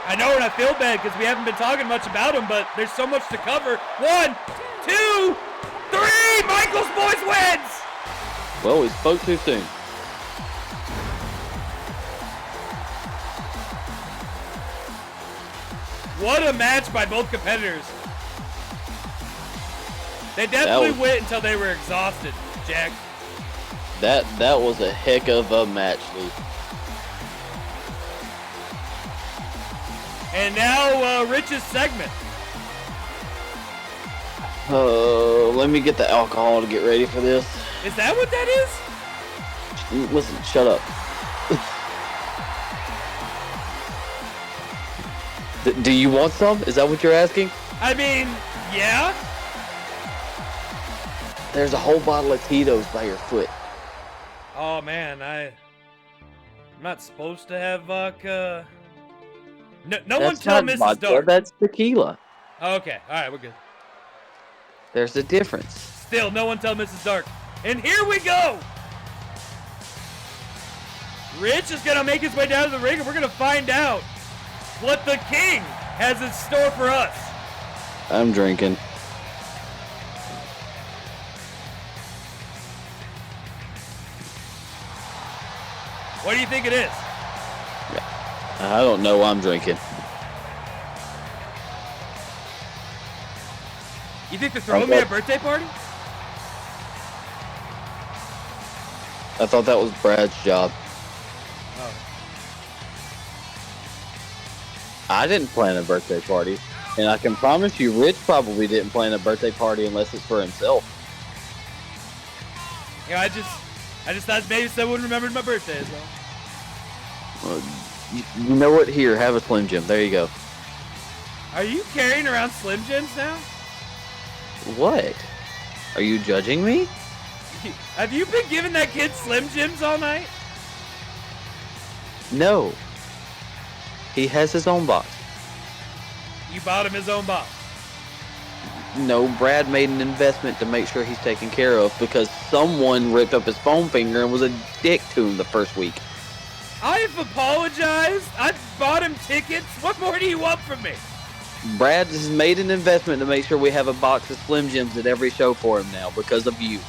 I know, and I feel bad because we haven't been talking much about them, but there's so much to cover. 1, 2, 3! Michaels Boys wins! Well, we spoke too soon. What a match by both competitors. They definitely went until they were exhausted, Jack. That was a heck of a match, Lee. And now Rich's segment. Let me get the alcohol to get ready for this. Is that what that is? Listen, shut up. Do you want some? Is that what you're asking? I mean, yeah. There's a whole bottle of Tito's by your foot. Oh man, I'm not supposed to have vodka. No one tell Mrs. Vodka, Dark. that's tequila. Okay, all right, we're good. There's a difference. Still, no one tell Mrs. Dark. And here we go. Rich is gonna make his way down to the ring, and we're gonna find out what the King has in store for us. I'm drinking. What do you think it is? I don't know. I'm drinking. You think they're throwing me a birthday party? I thought that was Brad's job. Oh. I didn't plan a birthday party. And I can promise you, Rich probably didn't plan a birthday party unless it's for himself. Yeah, I just thought maybe someone remembered my birthday as well. Well, you know what? Here, have a Slim Jim. There you go. Are you carrying around Slim Jims now? What? Are you judging me? Have you been giving that kid Slim Jims all night? No. He has his own box. You bought him his own box. No, Brad made an investment to make sure he's taken care of because someone ripped up his foam finger and was a dick to him the first week. I've apologized. I bought him tickets. What more do you want from me? Brad has made an investment to make sure we have a box of Slim Jims at every show for him now because of you.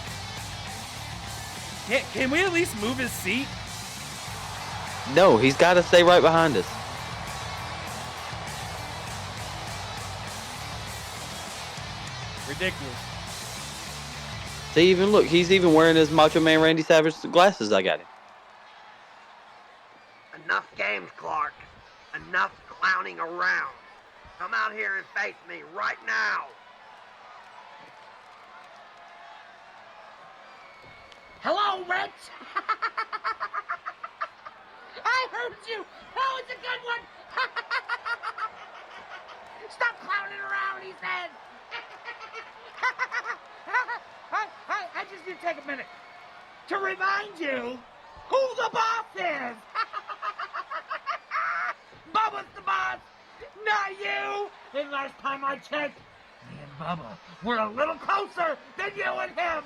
Can we at least move his seat? No, he's got to stay right behind us. Ridiculous. See, even look, he's even wearing his Macho Man Randy Savage glasses I got him. Enough games, Clark. Enough clowning around. Come out here and face me right now. Hello, Rich. I heard you. That was a good one. Stop clowning around, he said. I just need to take a minute to remind you who the boss is. Bubba's the boss, not you. And last time I checked, me and Bubba were a little closer than you and him.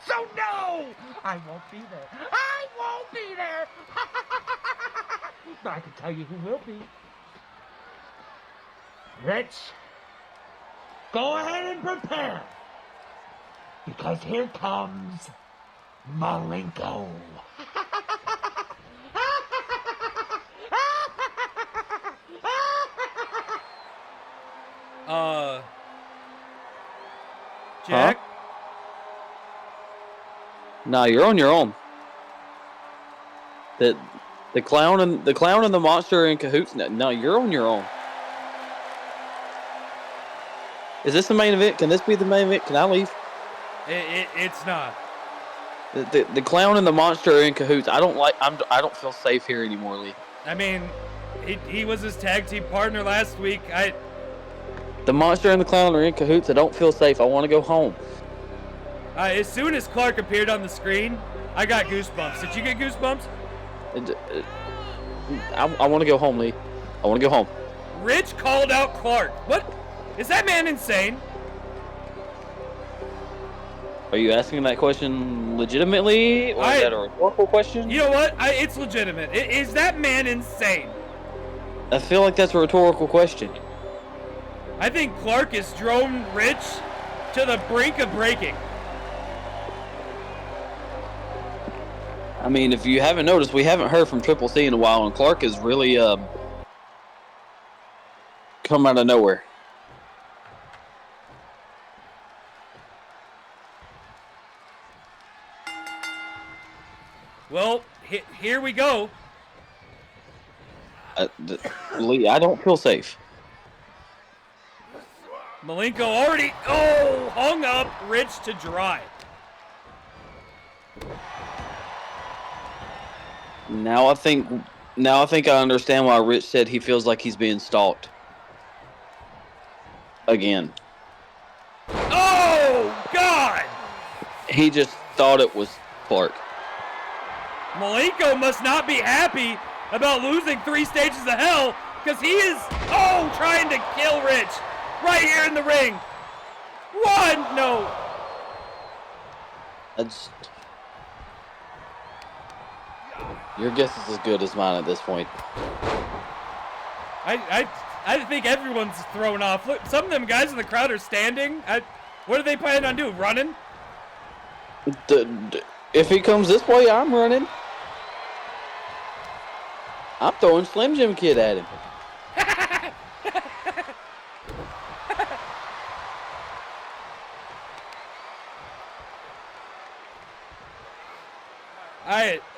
So no, I won't be there. I won't be there. But I can tell you who will be. Rich, go ahead and prepare. Because here comes Malenko. Jack? Huh? Nah, you're on your own. The clown and the monster are in cahoots. No, you're on your own. Is this the main event? Can this be the main event? Can I leave? It's not. The clown and the monster are in cahoots. I don't feel safe here anymore, Lee. I mean, He was his tag team partner last week. The Monster and the Clown are in cahoots. I don't feel safe. I want to go home. As soon as Clark appeared on the screen, I got goosebumps. Did you get goosebumps? I want to go home, Lee. I want to go home. Rich called out Clark. What? Is that man insane? Are you asking that question legitimately, or is that a rhetorical question? You know what? It's legitimate. Is that man insane? I feel like that's a rhetorical question. I think Clark has drove Rich to the brink of breaking. I mean, if you haven't noticed, we haven't heard from Triple C in a while, and Clark has really come out of nowhere. Well, here we go. Lee, I don't feel safe. Malenko already hung up Rich to dry. Now I think I understand why Rich said he feels like he's being stalked. Again. Oh, God! He just thought it was Clark. Malenko must not be happy about losing 3 stages of hell, because he is, trying to kill Rich right here in the ring. One, no. Your guess is as good as mine at this point. I think everyone's thrown off. Look, some of them guys in the crowd are standing. What are they planning on doing? Running? If he comes this way, I'm running. I'm throwing Slim Jim Kid at him.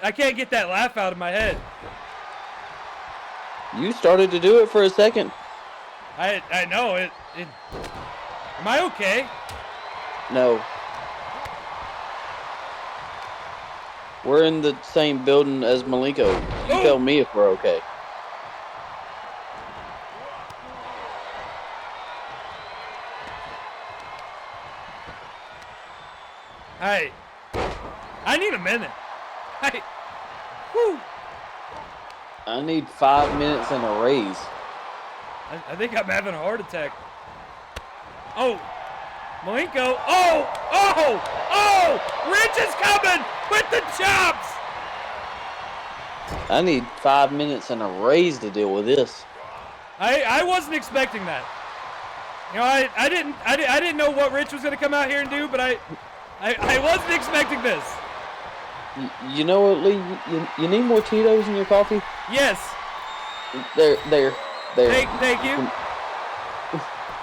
I can't get that laugh out of my head. You started to do it for a second. I know it. Am I okay? No. We're in the same building as Malenko. You tell me if we're okay. I need a minute. I need 5 minutes and a raise. I think I'm having a heart attack. Oh, Malenko. Rich is coming with the chops. I need 5 minutes and a raise to deal with this. I wasn't expecting that. You know, I didn't know what Rich was going to come out here and do, but I wasn't expecting this. You know what, Lee? You need more Tito's in your coffee? Yes. There. Thank you.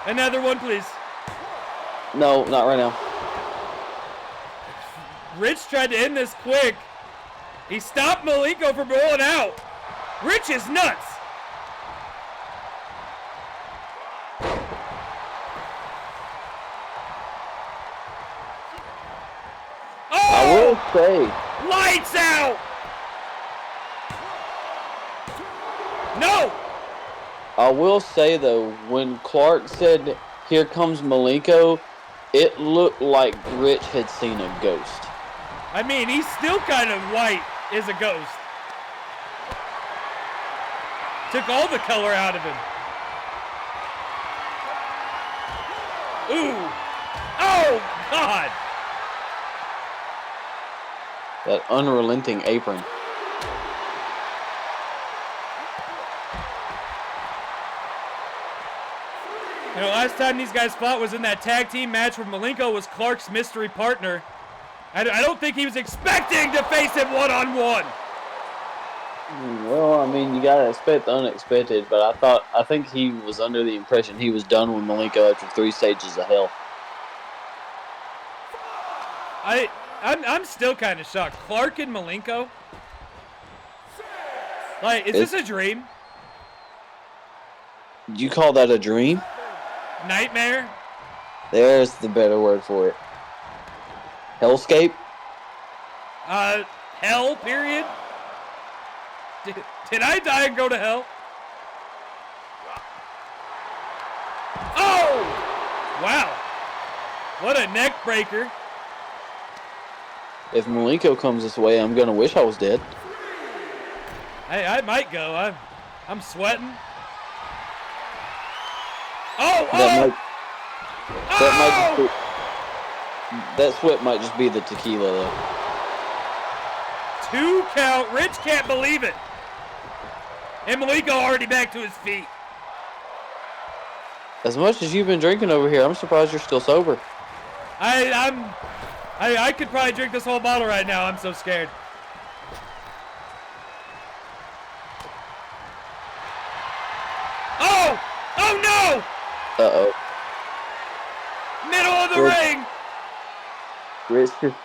Another one, please. No, not right now. Rich tried to end this quick. He stopped Malenko from rolling out. Rich is nuts. I will say. Lights out. No. I will say, though, when Clark said, "Here comes Malenko," it looked like Rich had seen a ghost. I mean, he's still kind of white as a ghost. Took all the color out of him. Ooh. Oh, God. That unrelenting apron. You know, last time these guys fought was in that tag team match where Malenko was Clark's mystery partner. I don't think he was expecting to face him one-on-one. Well, I mean, you gotta expect the unexpected, but I think he was under the impression he was done with Malenko after 3 stages of hell. I'm still kind of shocked. Clark and Malenko? Like, is this a dream? You call that a dream? Nightmare? There's the better word for it. Hellscape? Hell, period? Did I die and go to hell? Wow. What a neck breaker. If Malenko comes this way, I'm gonna wish I was dead. Hey, I might go. I'm sweating. Oh! That sweat might just be the tequila, though. 2 count. Rich can't believe it. And Malenko already back to his feet. As much as you've been drinking over here, I'm surprised you're still sober. I could probably drink this whole bottle right now. I'm so scared. Oh! Oh no! Uh-oh. Middle of the ring! Rich, just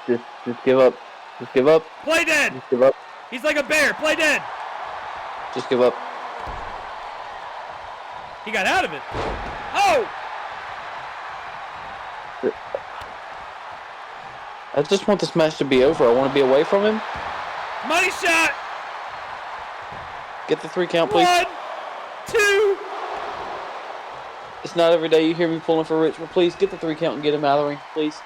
give up. Just give up. Play dead! Just give up. He's like a bear. Play dead! Just give up. He got out of it. Oh! I just want this match to be over. I want to be away from him. Money shot! Get the 3 count, please. 1, 2. It's not every day you hear me pulling for Rich, but please get the 3 count and get him out of the ring, please.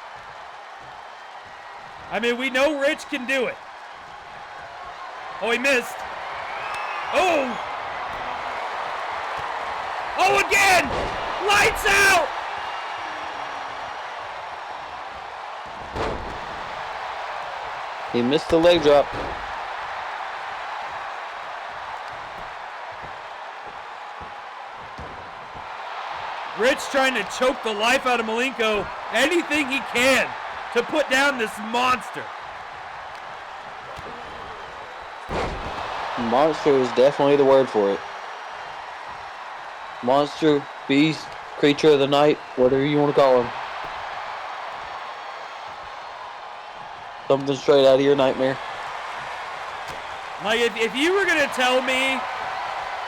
I mean, we know Rich can do it. Oh, he missed. Oh! Oh, again! Lights out! He missed the leg drop. Rich trying to choke the life out of Malenko. Anything he can to put down this monster. Monster is definitely the word for it. Monster, beast, creature of the night, whatever you want to call him. Something straight out of your nightmare. Like, if you were going to tell me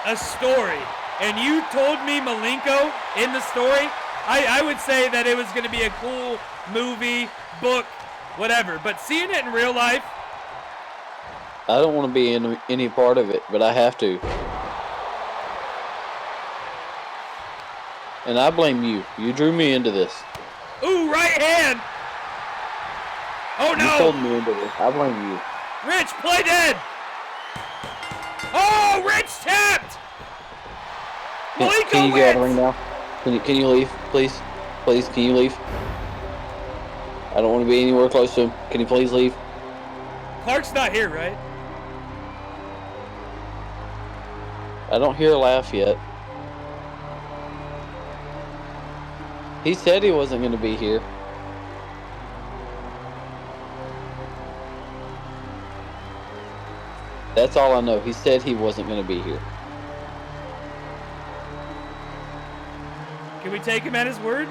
a story and you told me Malenko in the story, I would say that it was going to be a cool movie, book, whatever. But seeing it in real life, I don't want to be in any part of it, but I have to. And I blame you. You drew me into this. ooh, right hand. Oh no! You told me into this. I blame you. Rich, play dead. Oh, Rich tapped. Malenko Can you get out of the wins. ring now? Can you leave, please? Please, can you leave? I don't want to be anywhere close to him. Can you please leave? Clark's not here, right? I don't hear a laugh yet. He said he wasn't going to be here. That's all I know. He said he wasn't going to be here. Can we take him at his word?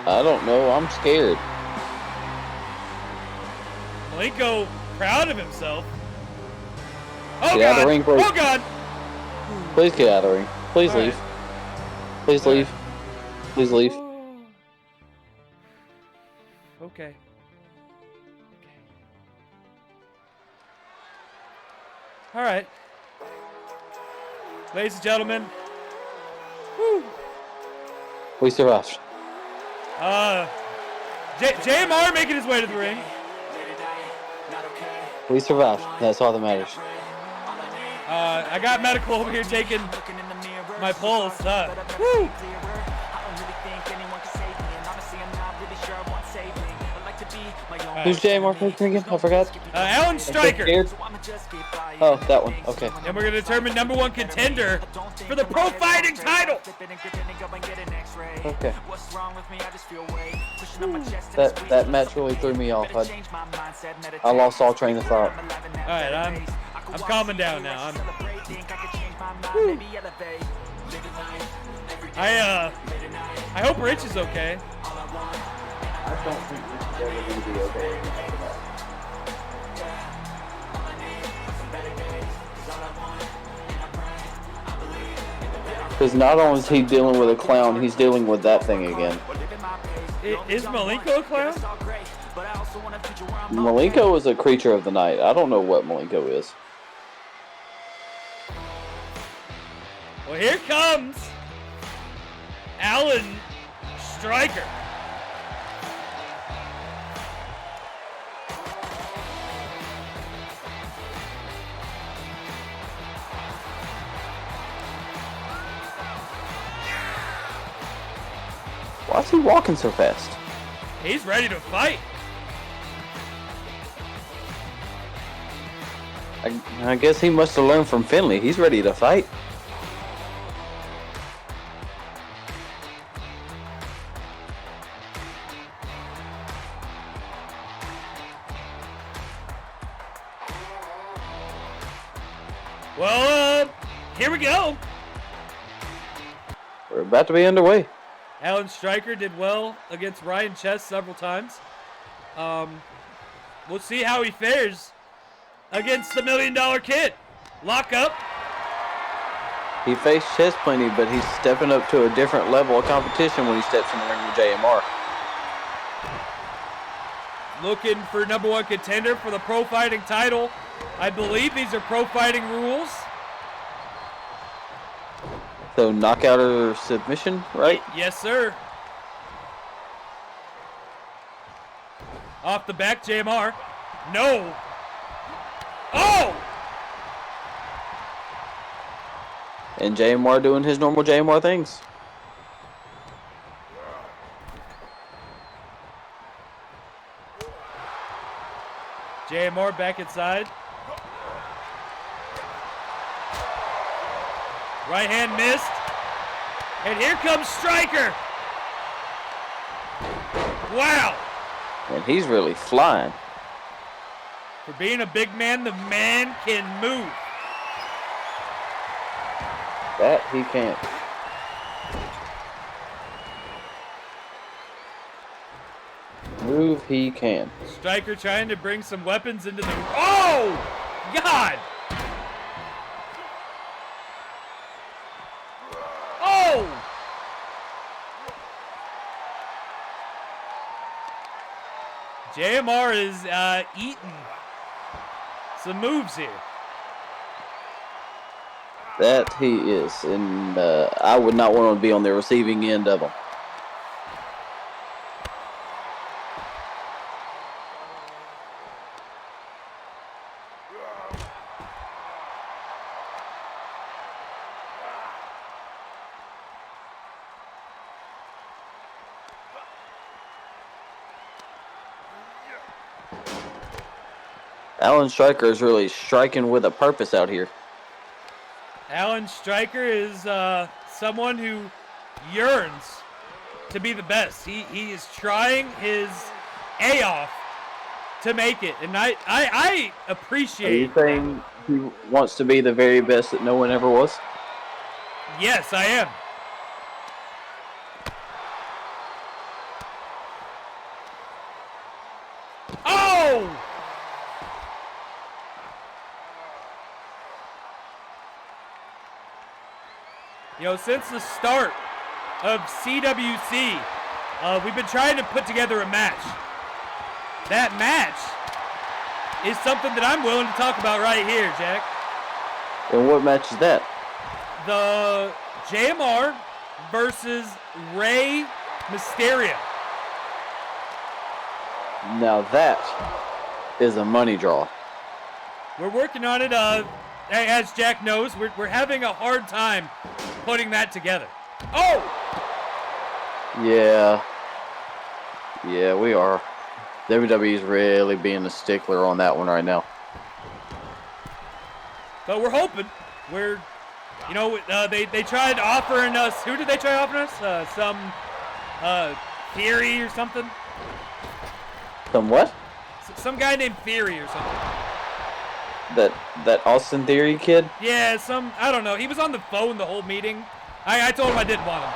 I don't know. I'm scared. Malenko proud of himself. Oh Get out God! of the ring, please. Oh God! Please get out of the ring. Please All leave. right. Please All leave. Please leave. Okay. All right. Ladies and gentlemen. Woo. We survived. G.A.M.E making his way to the ring. We survived. That's all that matters. I got medical over here taking my pulse. Woo. Who's J.A.M.E again? I forgot. Alan Stryker. Scared? Oh, that one. Okay. And we're going to determine #1 contender for the pro fighting title. Okay. That match really threw me off. I lost all train of thought. All right, I'm calming down now. I hope Rich is okay. I don't think this is ever going to be okay. Because not only is he dealing with a clown, he's dealing with that thing again. Is Malenko a clown? Malenko is a creature of the night. I don't know what Malenko is. Well, here comes Alan Striker. Why's he walking so fast? He's ready to fight. I guess he must have learned from Finley. He's ready to fight. Well, here we go. We're about to be underway. Alan Stryker did well against Ryan Chess several times. We'll see how he fares against the $1 Million Kid. Lock up. He faced Chess plenty, but he's stepping up to a different level of competition when he steps in the ring with J.M.R. Looking for #1 contender for the pro fighting title. I believe these are pro fighting rules. So knockout or submission, right? Yes, sir. Off the back, J.M.R. No. Oh! And J.M.R. doing his normal J.M.R. things. J.M.R. back inside. Right hand missed. And here comes Stryker. Wow. And he's really flying. For being a big man, the man can move. That he can't. Move he can. Stryker trying to bring some weapons into the... Oh! God! Oh! J.M.R. is eating some moves here. That he is. And I would not want to be on the receiving end of him. Alan Stryker is really striking with a purpose out here. Alan Stryker is someone who yearns to be the best. He is trying his A off to make it, and I appreciate. Are you saying he wants to be the very best that no one ever was? Yes, I am. Oh! You know, since the start of CWC, we've been trying to put together a match. That match is something that I'm willing to talk about right here, Jack. And what match is that? The J.M.R. versus Rey Mysterio. Now that is a money draw. We're working on it. As Jack knows, we're having a hard time putting that together. Oh! Yeah. Yeah, we are. WWE's really being a stickler on that one right now. But we're hoping. We're, you know, they tried offering us. Who did they try offering us? Some Theory or something. Some what? Some guy named Theory or something. That Austin Theory kid? Yeah, I don't know. He was on the phone the whole meeting. I told him I didn't want him.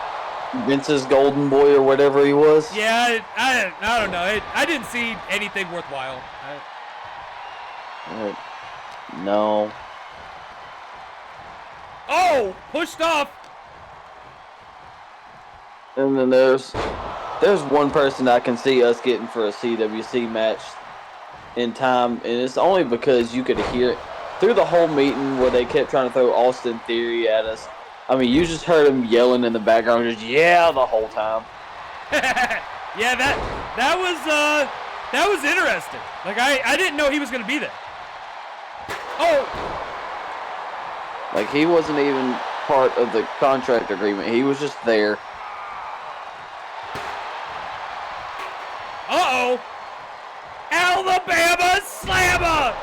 Vince's golden boy or whatever he was? Yeah, I don't know. I didn't see anything worthwhile. No. Oh, pushed off. And then there's one person I can see us getting for a CWC match in time, and it's only because you could hear it through the whole meeting where they kept trying to throw Austin Theory at us. I mean, you just heard him yelling in the background, just yeah, the whole time. Yeah, that was interesting. Like I didn't know he was gonna be there. Oh, Like, he wasn't even part of the contract agreement. He was just there. uh-oh. Alabama slammer.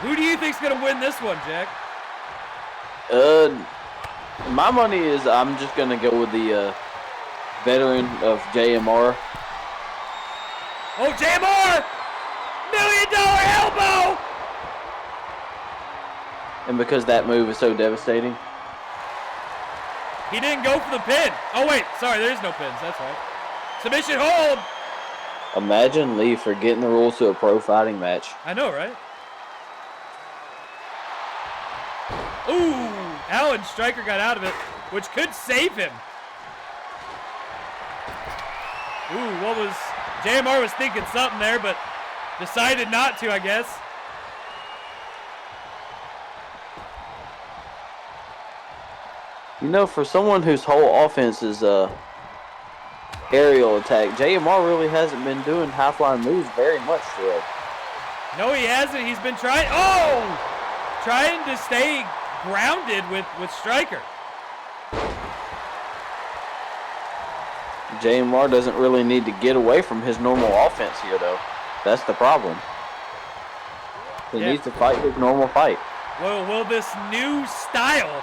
Who do you think's gonna win this one, Jack? My money is I'm just gonna go with the veteran of G.A.M.E. Oh, J.A.M.E. $1 million elbow. And because that move is so devastating. He didn't go for the pin. Oh wait, sorry, there's no pins. That's right. Submission hold. Imagine Lee forgetting the rules to a pro fighting match. I know, right? Ooh, Alan Stryker got out of it, which could save him. Ooh, what was... J.A.M.E. was thinking something there, but decided not to, I guess. You know, for someone whose whole offense is aerial attack, G.A.M.E. really hasn't been doing high-flying moves very much today. No, he hasn't. He's been trying... Oh! Trying to stay grounded with Stryker. G.A.M.E. doesn't really need to get away from his normal offense here, though. That's the problem. He needs to fight his normal fight. Well, will this new style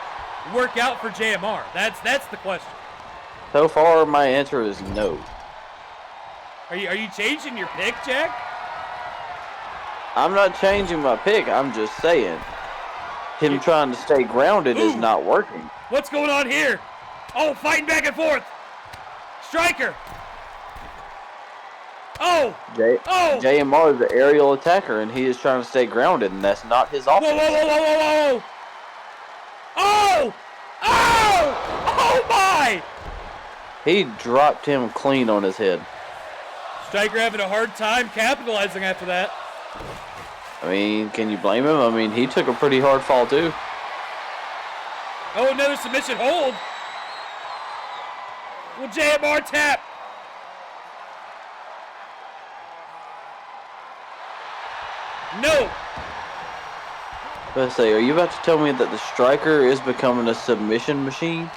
work out for J.A.M.E.? That's the question. So far, my answer is no. Are you changing your pick, Jack? I'm not changing my pick. I'm just saying. Him trying to stay grounded is not working. What's going on here? Oh, fighting back and forth. Stryker. Oh. J.A.M.E. is an aerial attacker, and he is trying to stay grounded, and that's not his offense. Whoa. Oh! Oh my! He dropped him clean on his head. Stryker having a hard time capitalizing after that. I mean, can you blame him? I mean, he took a pretty hard fall, too. Oh, another submission hold. Will J.A.M.E. tap? No. Let's say, are you about to tell me that the Stryker is becoming a submission machine?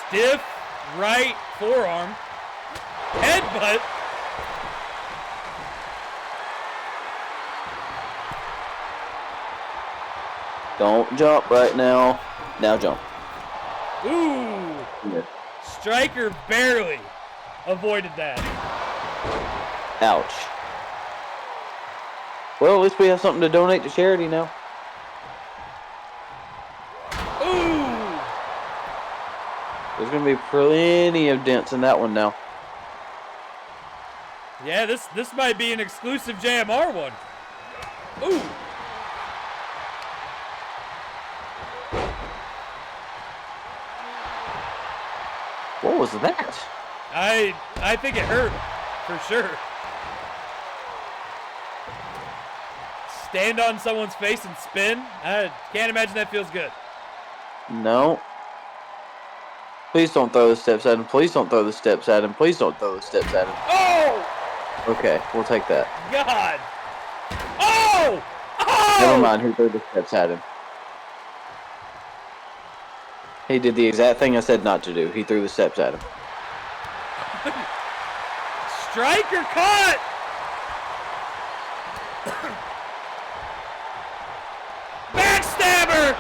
Stiff right forearm. Headbutt. Don't jump right now. Now jump. Ooh. Yeah. Stryker barely avoided that. Ouch. Well, at least we have something to donate to charity now. Ooh. There's going to be plenty of dents in that one now. Yeah, this might be an exclusive J.A.M.E. one. Ooh. What was that? I think it hurt, for sure. Stand on someone's face and spin? I can't imagine that feels good. No. Please don't throw the steps at him. Please don't throw the steps at him. Please don't throw the steps at him. Oh! Okay, we'll take that. God! Oh! Oh! Never mind who threw the steps at him. He did the exact thing I said not to do. He threw the steps at him. Stryker caught! Backstabber!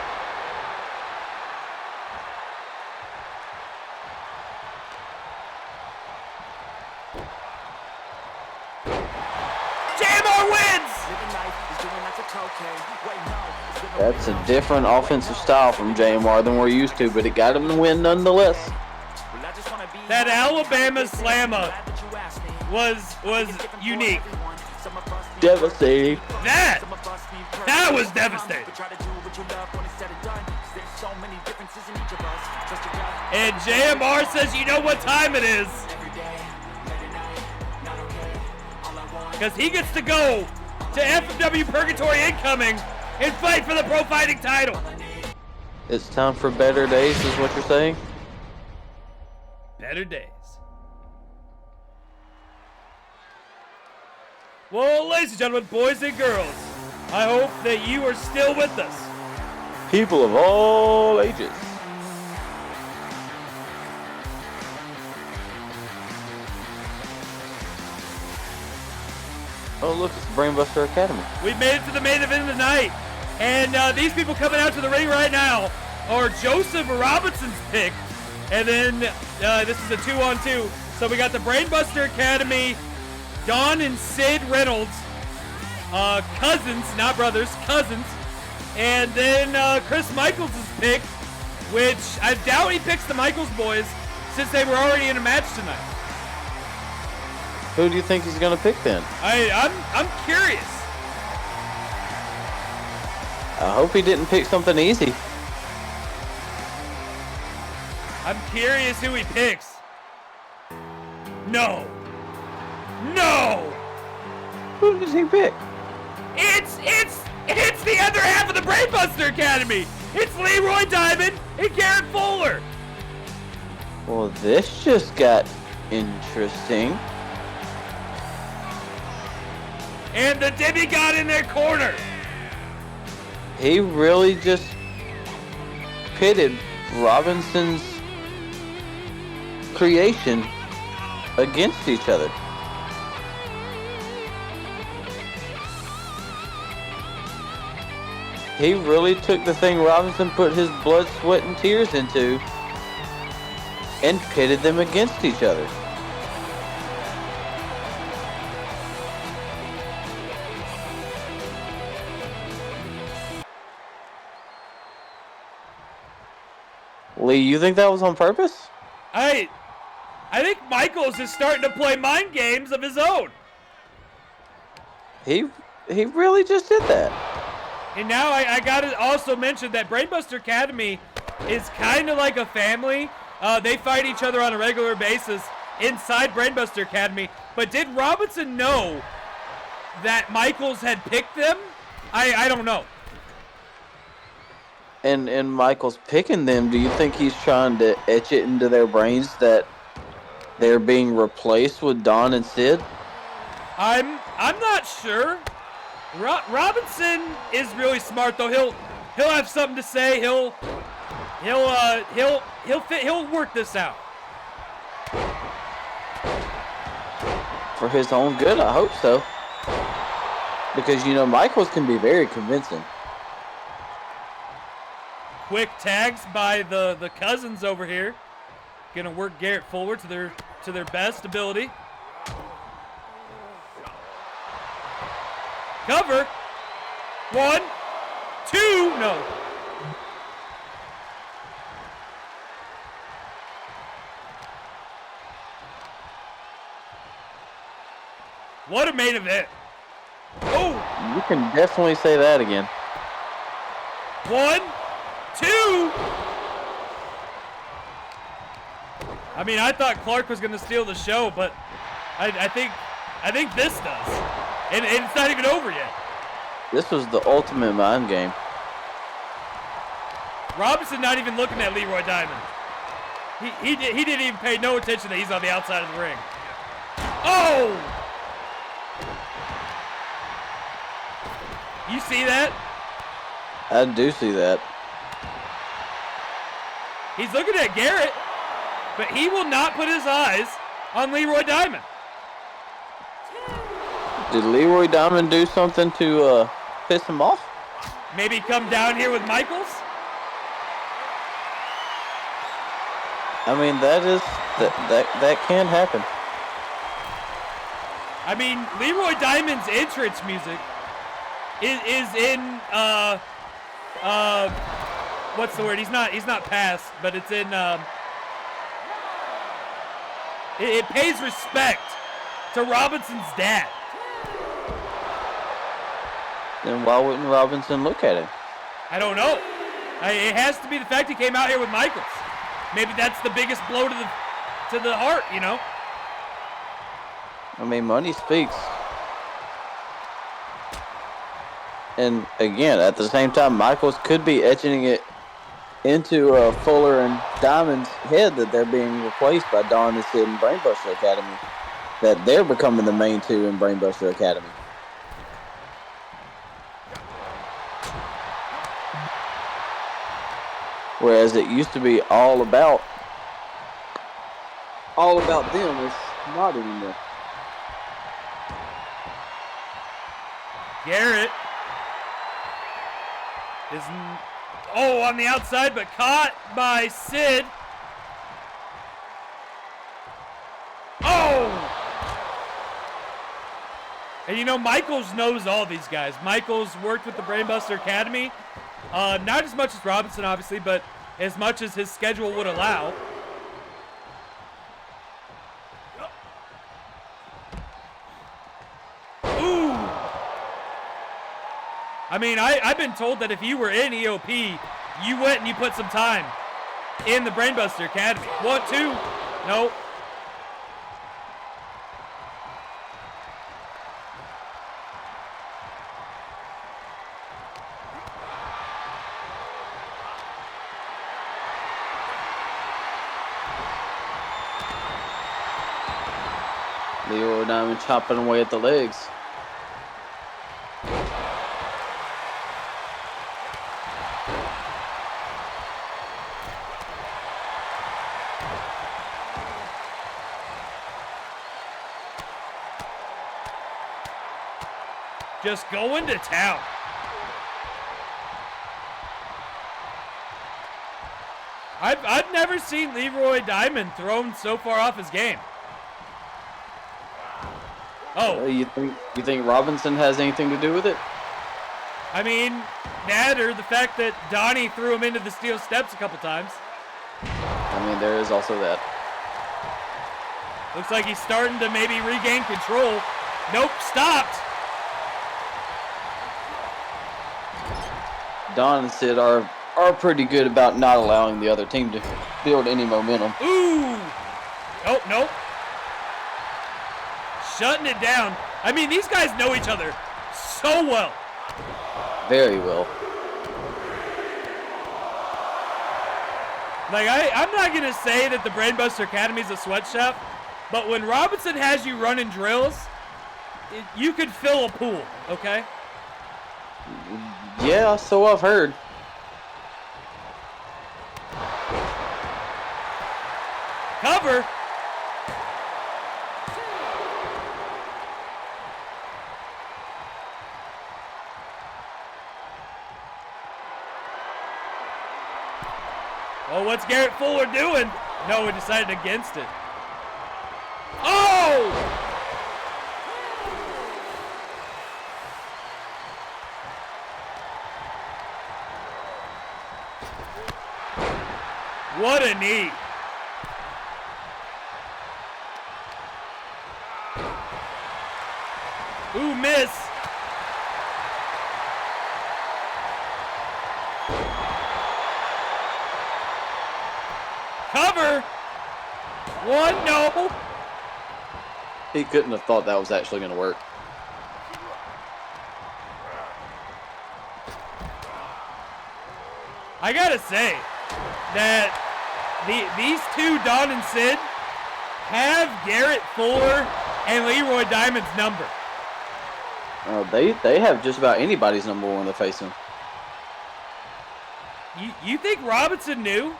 J.A.M.E. wins! That's a different offensive style from J.A.M.E. than we're used to, but it got him the win nonetheless. That Alabama slammer was unique. Devastating. That was devastating. And J.A.M.E. says, you know what time it is. because he gets to go to FMW Purgatory Incoming and fight for the pro fighting title. It's time for better days, is what you're saying? Better days. Well, ladies and gentlemen, boys and girls, I hope that you are still with us. People of all ages. Oh, look, it's the Brainbuster Academy. We've made it to the main event of the night. And these people coming out to the ring right now are Joseph Robinson's pick. And then this is a 2-on-2. So we got the Brainbuster Academy, Don and Sid Reynolds, cousins, not brothers, cousins. And then Chris Michaels' pick, which I doubt he picks the Michaels boys since they were already in a match tonight. Who do you think he's going to pick then? I'm curious. I hope he didn't pick something easy. I'm curious who he picks. No. No! Who does he pick? It's the other half of the Brainbuster Academy. It's Leroy Diamond and Garrett Fuller. Well, this just got interesting. And the demigod in their corner. He really just pitted Robinson's creation against each other. He really took the thing Robinson put his blood, sweat, and tears into and pitted them against each other. Lee, you think that was on purpose? I think Michaels is starting to play mind games of his own. He really just did that. And now I got to also mention that Brainbuster Academy is kind of like a family. They fight each other on a regular basis inside Brainbuster Academy. But did Robinson know that Michaels had picked them? I don't know. And Michael's picking them. Do you think he's trying to etch it into their brains that they're being replaced with Don and Sid? I'm not sure. Robinson is really smart though. He'll have something to say. He'll work this out. For his own good, I hope so. Because, you know, Michaels can be very convincing. Quick tags by the cousins over here. Gonna work Garrett Fuller to their best ability. Cover. 1, 2, no. What a main event. Oh. You can definitely say that again. 1, 2. I mean, I thought Clark was going to steal the show, but I think this does. And it's not even over yet. This was the ultimate mind game. Robinson not even looking at Leroy Diamond. He didn't even pay no attention that he's on the outside of the ring. Oh! You see that? I do see that. He's looking at Garrett, but he will not put his eyes on Leroy Diamond. Did Leroy Diamond do something to piss him off? Maybe come down here with Michaels? I mean, that can happen. I mean, Leroy Diamond's entrance music is in what's the word? He's not past, but it's in it pays respect to Robinson's dad. Then why wouldn't Robinson look at him? I don't know. It has to be the fact he came out here with Michaels. Maybe that's the biggest blow to the heart, you know. I mean, money speaks. And again, at the same time, Michaels could be etching it into Fuller and Diamond's head that they're being replaced by Don and Sid and Brainbuster Academy. That they're becoming the main two in Brainbuster Academy. Whereas it used to be all about them. It's not anymore. Garrett is on the outside, but caught by Sid. Oh! And you know, Michaels knows all these guys. Michaels worked with the Brainbuster Academy. Not as much as Robinson, obviously, but as much as his schedule would allow. Ooh! I mean, I've been told that if you were in EOP, you went and you put some time in the Brainbuster Academy. 1, 2, no. Leroy Diamond chopping away at the legs. Just going to town. I've never seen Leroy Diamond thrown so far off his game. Oh. You think Robinson has anything to do with it? I mean, that or the fact that Donnie threw him into the steel steps a couple times. I mean, there is also that. Looks like he's starting to maybe regain control. Nope, stopped. Don and Sid are pretty good about not allowing the other team to build any momentum. Ooh. Oh, nope. Shutting it down. I mean, these guys know each other so well. Very well. Like, I'm not going to say that the Brainbuster Academy is a sweatshop, but when Robinson has you running drills, you could fill a pool, okay? Yeah, so I've heard. Cover. Oh, what's Garrett Fuller doing? No, he decided against it. Oh! What a knee. Ooh, miss. Cover. 1, no. He couldn't have thought that was actually going to work. I gotta say that these two, Don and Sid, have Garrett Fuller and Leroy Diamond's number. They have just about anybody's number when they face him. You think Robinson knew?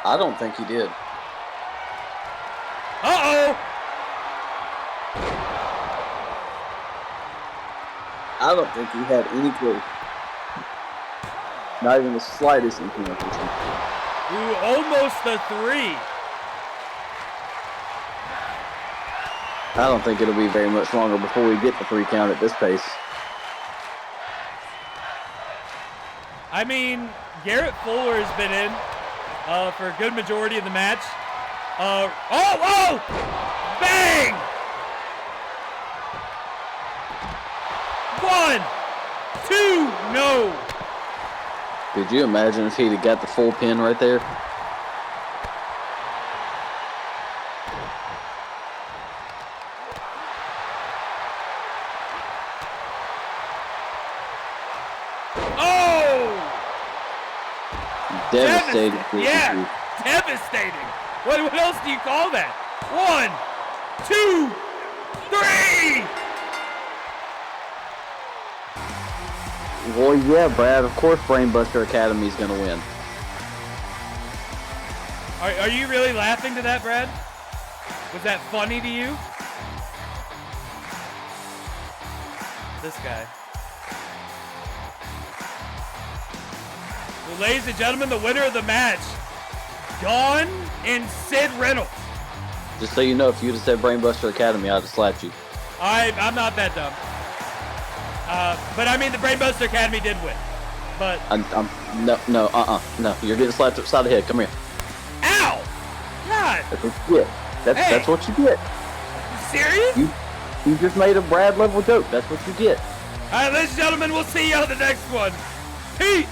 I don't think he did. Uh-oh! I don't think he had any clue. Not even the slightest inclination. Ooh, almost the 3. I don't think it'll be very much longer before we get the 3 count at this pace. I mean, Garrett Fuller has been in for a good majority of the match. Oh! Bang! 1, 2, no. Could you imagine if he'd have got the full pin right there? Devastating. Yeah, devastating. What else do you call that? 1, 2, 3. Well, yeah, Brad. Of course, Brainbuster Academy is going to win. Are you really laughing to that, Brad? Was that funny to you? This guy. Well, ladies and gentlemen, the winner of the match, Dawn and Sid Reynolds. Just so you know, if you'd have said Brainbuster Academy, I'd have slapped you. I'm not that dumb. But I mean, the Brainbuster Academy did win. But no. You're getting slapped upside the head. Come here. Ow! God. That's what you get. That's what you get. Serious? You just made a Brad level joke. That's what you get. All right, ladies and gentlemen, we'll see you on the next one. Peace.